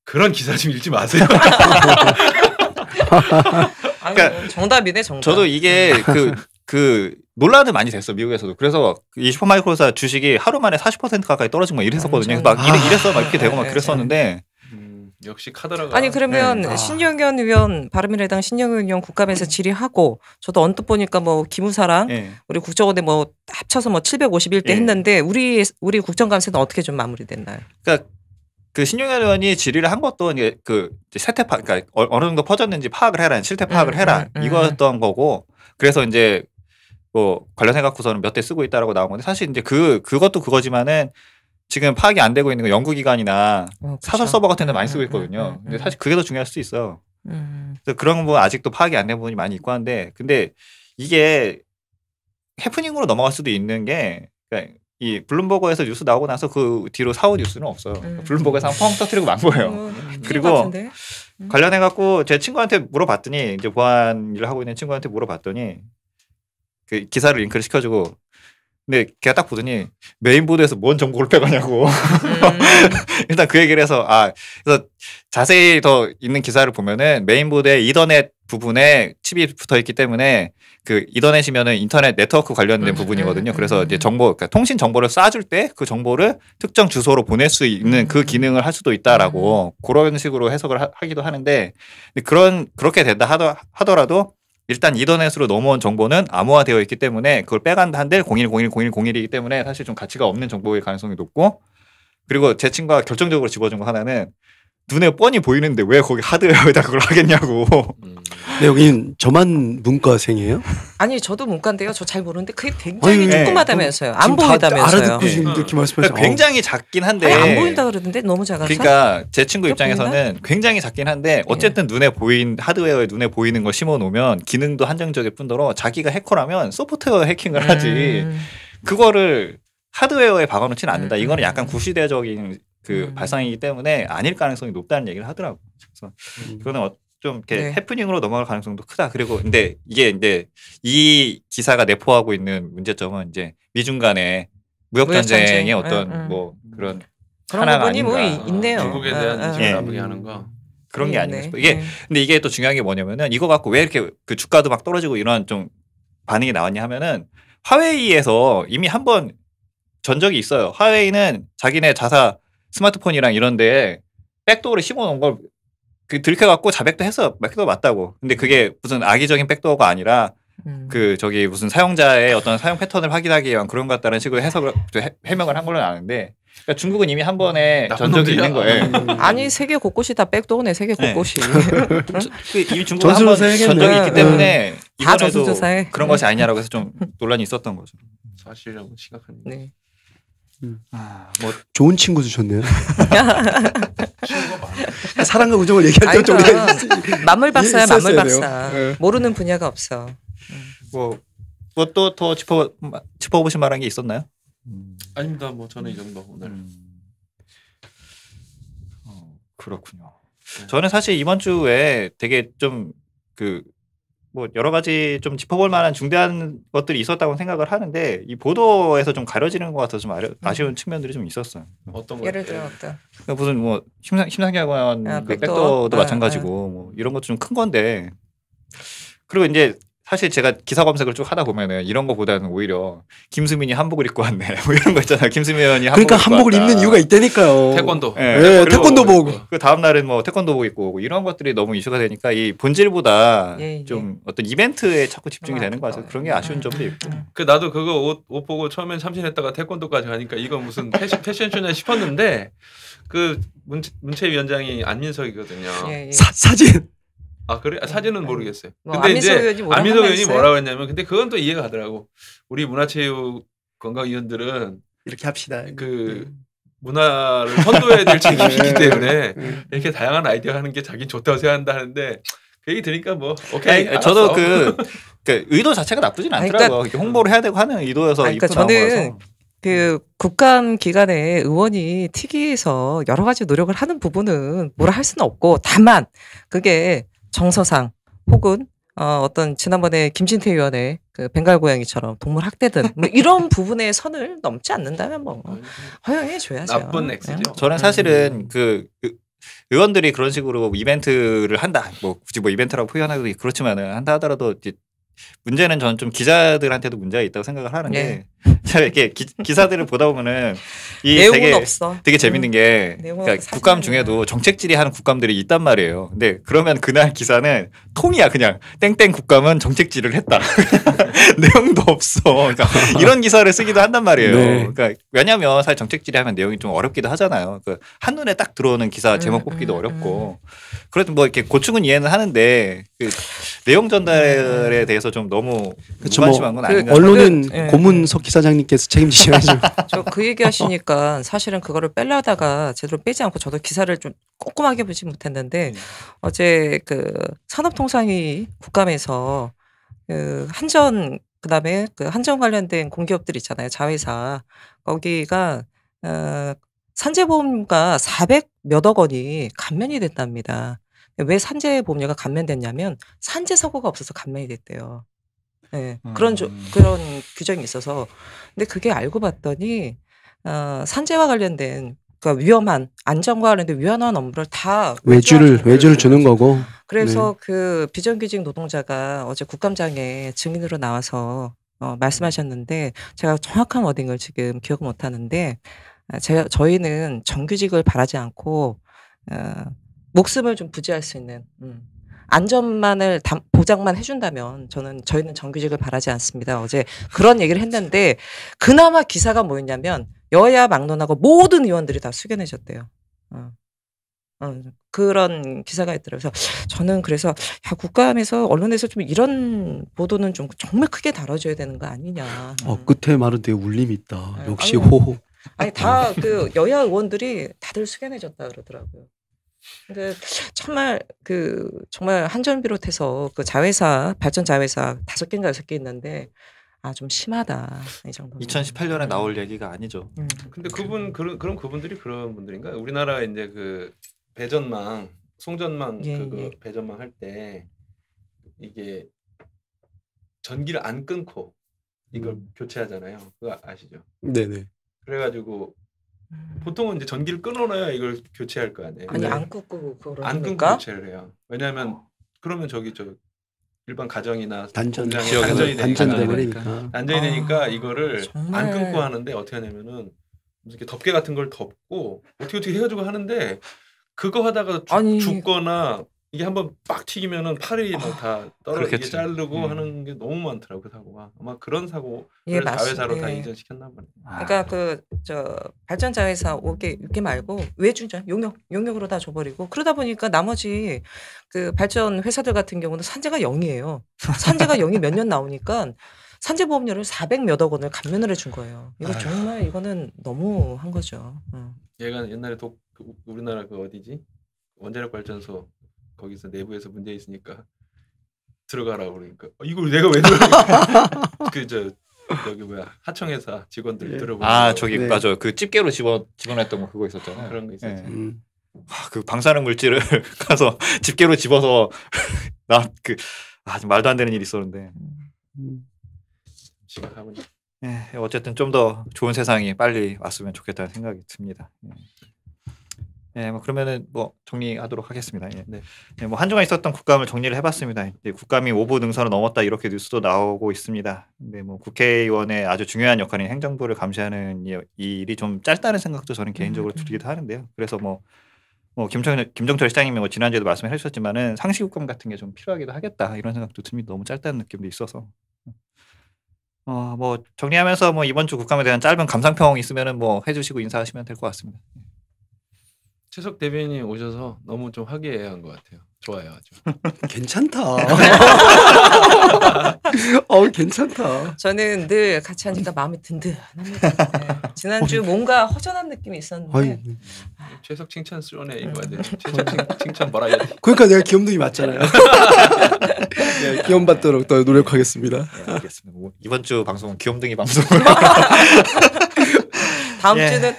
그런 기사 좀 읽지 마세요. 그러니까 정답이네 정답. 저도 이게 그 논란은 많이 됐어 미국에서도. 그래서 이 슈퍼마이크로사 주식이 하루 만에 40% 가까이 떨어진 거 이랬었거든요. 막 이랬어 막 이렇게 되고 막 그랬었는데. 역시 카더라가. 아니 그러면 신영현 의원 바른미래당 신영현 의원 국감에서 질의하고 저도 언뜻 보니까 뭐 기무사랑 우리 국정원에 뭐 합쳐서 뭐 751대 했는데 우리 국정감사는 어떻게 좀 마무리됐나요? 그러니까 그 신용현 의원이 질의를 한 것도 이제 그 세태 그러니까 어느 정도 퍼졌는지 파악을 해라, 실태 파악을 해라 이거였던 거고 그래서 이제 뭐 관련해 갖고서는 몇 대 쓰고 있다라고 나온 건데 사실 이제 그것도 그거지만은 지금 파악이 안 되고 있는 거 연구기관이나 사설 서버 같은 데 많이 쓰고 있거든요. 근데 사실 그게 더 중요할 수도 있어. 그래서 그런 부분 아직도 파악이 안 된 부분이 많이 있고 한데 근데 이게 해프닝으로 넘어갈 수도 있는 게 그러니까 이 블룸버그에서 뉴스 나오고 나서 그 뒤로 사후 뉴스는 없어요. 블룸버그에서 펑 터뜨리고 만 거예요. 그리고 관련해 갖고 제 친구한테 물어봤더니 이제 보안 일을 하고 있는 친구한테 물어봤더니 그 기사를 링크를 시켜주고 근데 걔가 딱 보더니 메인보드에서 뭔 정보를 빼가냐고 일단 그 얘기를 해서 그래서 자세히 더 있는 기사를 보면은 메인보드에 이더넷 부분에 칩이 붙어 있기 때문에 그 이더넷이면은 인터넷 네트워크 관련된 부분이거든요. 그래서 이제 그러니까 통신 정보를 쏴줄 때 그 정보를 특정 주소로 보낼 수 있는 그 기능을 할 수도 있다라고 그런 식으로 해석을 하기도 하는데 그렇게 된다 하더라도 일단 이더넷으로 넘어온 정보는 암호화되어 있기 때문에 그걸 빼간다 한들 01010101이기 때문에 사실 좀 가치가 없는 정보일 가능성이 높고 그리고 제 친구가 결정적으로 집어준 거 하나는 눈에 뻔히 보이는데 왜 거기 하드웨어에다 그걸 하겠냐고. 네, 여긴 저만 문과생이에요? 아니 저도 문과인데요. 저 잘 모르는데 그게 굉장히 아니, 조그마다면서요. 안 지금 다 보인다면서요. 알아듣고 지금 이렇게 말씀하시죠. 그러니까 굉장히 작긴 한데 아니, 안 보인다 그러던데 너무 작아서. 그러니까 제 친구 그게 입장에서는 굉장히 작긴 한데 어쨌든 눈에 하드웨어에 눈에 보이는 걸 심어 놓으면 기능도 한정적일 뿐더러 자기가 해커라면 소프트웨어 해킹을 하지 그거를 하드웨어에 박아놓지는 않는다. 이거는 약간 구시대적인 그 발상이기 때문에 아닐 가능성이 높다는 얘기를 하더라고. 그래서 이거는 좀 이렇게 해프닝으로 넘어갈 가능성도 크다. 그리고 근데 이게 이제 이 기사가 내포하고 있는 문제점은 이제 미중 간의 무역 전쟁의 어떤 뭐 그런 그런 부분이 뭐 있네요. 중국에 대한 지금 나쁘게 하는 거. 그런 게 아닌가 싶어요. 근데 이게 또 중요한 게 뭐냐면은 이거 갖고 왜 이렇게 그 주가도 막 떨어지고 이런 좀 반응이 나왔냐 하면은 화웨이에서 이미 한번 전적이 있어요. 화웨이는 자기네 자사 스마트폰이랑 이런데 백도어를 심어놓은 걸 들켜갖고 자백도 했어. 백도어 맞다고. 근데 그게 무슨 악의적인 백도어가 아니라 그 저기 무슨 사용자의 어떤 사용 패턴을 확인하기 위한 그런 것 같다는 식으로 해석을 해명을 한 걸로 아는데 그러니까 중국은 이미 한 번에 전적이 있는 거예요. 아니 세계 곳곳이 다 백도어네. 세계 곳곳이. 이미 중국은 한 번 전적이 있기 때문에 이번에도 그런 것이 아니냐라고 해서 좀 논란이 있었던 거죠. 사실은 심각한. 네. 뭐 좋은 친구 주셨네요. 사랑과 우정을 얘기할 때 우리가 만물 박사야 만물 박사. 모르는 분야가 없어. 뭐 또 더 짚어보실 만한 게 있었나요? 아닙니다. 뭐 저는 이 정도 오늘. 그렇군요. 저는 사실 이번 주에 되게 좀 뭐 여러 가지 좀 짚어볼 만한 중대한 것들이 있었다고 생각을 하는데 이 보도에서 좀 가려지는 것 같아서 좀 아쉬운 측면들이 좀 있었어요. 어떤 거? 예를 들어 어떤? 그러니까 무슨 뭐 심상정원 백도어도 마찬가지고 뭐 이런 것도 좀 큰 건데 그리고 이제 사실 제가 기사 검색을 쭉 하다 보면은 이런 거보다는 오히려 김수민이 한복을 입고 왔네 뭐 이런 거 있잖아요. 김수민 의원이 그러니까 한복을 입는 이유가 있다니까요. 태권도. 네, 태권도복. 그 다음 날은 뭐 태권도복 입고 오고 이런 것들이 너무 이슈가 되니까 이 본질보다 좀 어떤 이벤트에 자꾸 집중이 되는 거 같아서 그런 게 아쉬운 점도 있고. 그 나도 그거 옷 보고 처음엔 참신했다가 태권도까지 가니까 이건 무슨 패션쇼냐 싶었는데 그 문체위원장이 안민석이거든요. 사진. 아 그래? 사진은 모르겠어요. 뭐 근데 이제 안민석 의원이 있어요? 뭐라고 했냐면 근데 그건 또 이해가 가더라고. 우리 문화체육 건강위원들은 이렇게 합시다. 그 문화를 선도해야 될 책임이기 때문에 이렇게 다양한 아이디어 하는 게 자기 좋다고 생각한다 하는데 그 얘기 들으니까 뭐 오케이. 아니, 저도 그 의도 자체가 나쁘진 않더라고요. 그러니까, 홍보를 해야 되고 하는 의도여서 그러니까 저는 그 국감 기간에 의원이 특위에서 여러 가지 노력을 하는 부분은 뭐라 할 수는 없고 다만 그게 정서상 혹은 어떤 지난번에 김진태 의원의 그 벵갈 고양이처럼 동물 학대든 뭐 이런 부분의 선을 넘지 않는다면 뭐 허용해 줘야죠. 나쁜 X죠. 저는 사실은 그 의원들이 그런 식으로 이벤트를 한다. 뭐 굳이 뭐 이벤트라고 표현하기도 그렇지만은 한다 하더라도 문제는 저는 좀 기자들한테도 문제가 있다고 생각을 하는데 제가 이렇게 기사들을 보다 보면은 이 내용은 없어. 되게 재밌는 게 그러니까 국감 중에도 정책 질의하는 국감들이 있단 말이에요. 근데 그러면 그날 기사는 통이야 그냥 땡땡 국감은 정책 질의를 했다. 내용도 없어. 그러니까 이런 기사를 쓰기도 한단 말이에요. 네. 그러니까 왜냐하면 사실 정책 질의하면 내용이 좀 어렵기도 하잖아요. 그 한눈에 딱 들어오는 기사 제목 뽑기도 어렵고 그래도 뭐 이렇게 고충은 이해는 하는데 그 내용 전달에 대해서 좀 너무 무관심한 건 아닌가. 언론은 고문석 기사장님께서 책임지셔야죠. 저 그 얘기 하시니까 사실은 그거를 빼려다가 제대로 빼지 않고 저도 기사를 좀 꼼꼼하게 보지 못했는데 어제 그 산업통상위 국감에서 그 한전 그다음에 그 한전 관련된 공기업들 있잖아요. 자회사 거기가 산재보험료가 400 몇억 원이 감면이 됐답니다. 왜 산재보험료가 감면됐냐면 산재 사고가 없어서 감면이 됐대요. 네, 그런 규정이 있어서. 근데 그게 알고 봤더니 산재와 관련된 그러니까 위험한 안전과 관련된 위험한 업무를 다 외주를 주는 거고. 그래서 그 비정규직 노동자가 어제 국감장에 증인으로 나와서 말씀하셨는데 제가 정확한 워딩을 지금 기억 못 하는데 저희는 정규직을 바라지 않고 목숨을 좀 부지할 수 있는 안전만을 보장만 해준다면 저희는 정규직을 바라지 않습니다. 어제 그런 얘기를 했는데 그나마 기사가 뭐였냐면 여야 막론하고 모든 의원들이 다 수견해줬대요. 그런 기사가 있더라고요. 그래서 저는 그래서 국감에서 언론에서 좀 이런 보도는 좀 정말 크게 다뤄줘야 되는 거 아니냐. 끝에 말은 되게 울림이 있다. 역시 아니, 호호. 아니 다 그 여야 의원들이 다들 수견해줬다 그러더라고요. 근데 정말 한전 비롯해서 그 자회사 발전 자회사 5개인가 6개 있는데 좀 심하다 이 정도. 2018년에 나올 얘기가 아니죠. 근데 그런 그분들이 그런 분들인가? 우리나라 이제 그 배전망 송전망 그거 배전망 할 때 이게 전기를 안 끊고 이걸 교체하잖아요. 그거 아시죠? 네네. 그래가지고 보통은 이제 전기를 끊어놔야 이걸 교체할 거 아니에요. 아니 네. 안 끊고 안 끊고 교체를 해요. 왜냐하면 그러면 일반 가정이나 단전 공장에 단전이 되니까. 단전이 되니까 이거를 정말. 안 끊고 하는데 어떻게 하냐면은 이렇게 덮개 같은 걸 덮고 어떻게 해가지고 하는데 그거 하다가 죽거나 이게 한번 빡 튀기면은 팔이 다 떨어지게 자르고 하는 게 너무 많더라고요. 그 사고가 아마 그런 사고 자회사로 다 이전시켰나 보네. 그러니까 발전 자회사 5개 말고 외주죠. 용역으로 다 줘버리고 그러다 보니까 나머지 그 발전 회사들 같은 경우는 산재가 0이에요. 산재가 0이 몇 년 나오니까 산재보험료를 400 몇억 원을 감면을 해준 거예요. 이거 정말 이거는 너무 한 거죠. 얘가 옛날에 우리나라 그 어디지 원자력 발전소 거기서 내부에서 문제 있으니까 들어가라고 그러니까 이걸 내가 왜 들어가? 여기 하청회사 직원들 들어보고 맞아 그 집게로 집어냈던 거 그거 있었잖아요. 그런 거 있었죠. 그 방사능 물질을 가서 집게로 집어서 좀 말도 안 되는 일이 있었는데. 심각하군요. 어쨌든 좀 더 좋은 세상이 빨리 왔으면 좋겠다는 생각이 듭니다. 그러면은 정리하도록 하겠습니다. 한 주간 있었던 국감을 정리를 해봤습니다. 국감이 5부 능선을 넘었다 이렇게 뉴스도 나오고 있습니다. 근데 국회의원의 아주 중요한 역할인 행정부를 감시하는 일이 좀 짧다는 생각도 저는 개인적으로 들기도 하는데요. 그래서 김종철 시장님이 지난주에도 말씀을 해주셨지만은 상시 국감 같은 게 좀 필요하기도 하겠다 이런 생각도 듭니다. 너무 짧다는 느낌도 있어서. 정리하면서 이번 주 국감에 대한 짧은 감상평 있으면은 해주시고 인사하시면 될 것 같습니다. 최석 대변인이 오셔서 너무 좀 화기애애한 것 같아요. 좋아요, 아주. 괜찮다. 괜찮다. 저는 늘 같이 하니까 마음이 든든합니다. 지난주 뭔가 허전한 느낌이 있었는데. 최석 칭찬 쏘네 이거 아니에요. 최석 칭찬 뭐라 해야 돼? 그러니까 내가 귀염둥이 맞잖아요. 귀염 받도록 더 노력하겠습니다. 알겠습니다. 이번 주 방송은 귀염둥이 방송으로. 다음 주는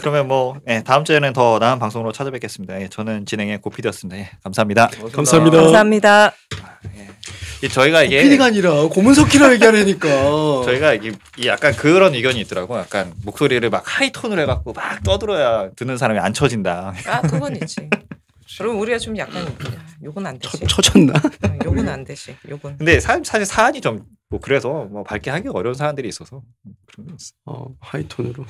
그러면 다음 주에는 더 나은 방송으로 찾아뵙겠습니다. 저는 진행의 고피디였습니다. 감사합니다. 감사합니다. 감사합니다. 저희가 이게 고피디가 아니라 고문석희라 얘기하려니까 저희가 이 약간 그런 의견이 있더라고. 약간 목소리를 막 하이톤으로 해갖고 막 떠들어야 듣는 사람이 안 쳐진다. 그건 있지. 그럼 우리가 좀 약간 욕은 안 되지. 쳐졌나? 욕은 안 되지. 욕은. 근데 사실 사안이 좀 그래서 밝게 하기 어려운 사안들이 있어서 그런 게 있어. 하이톤으로.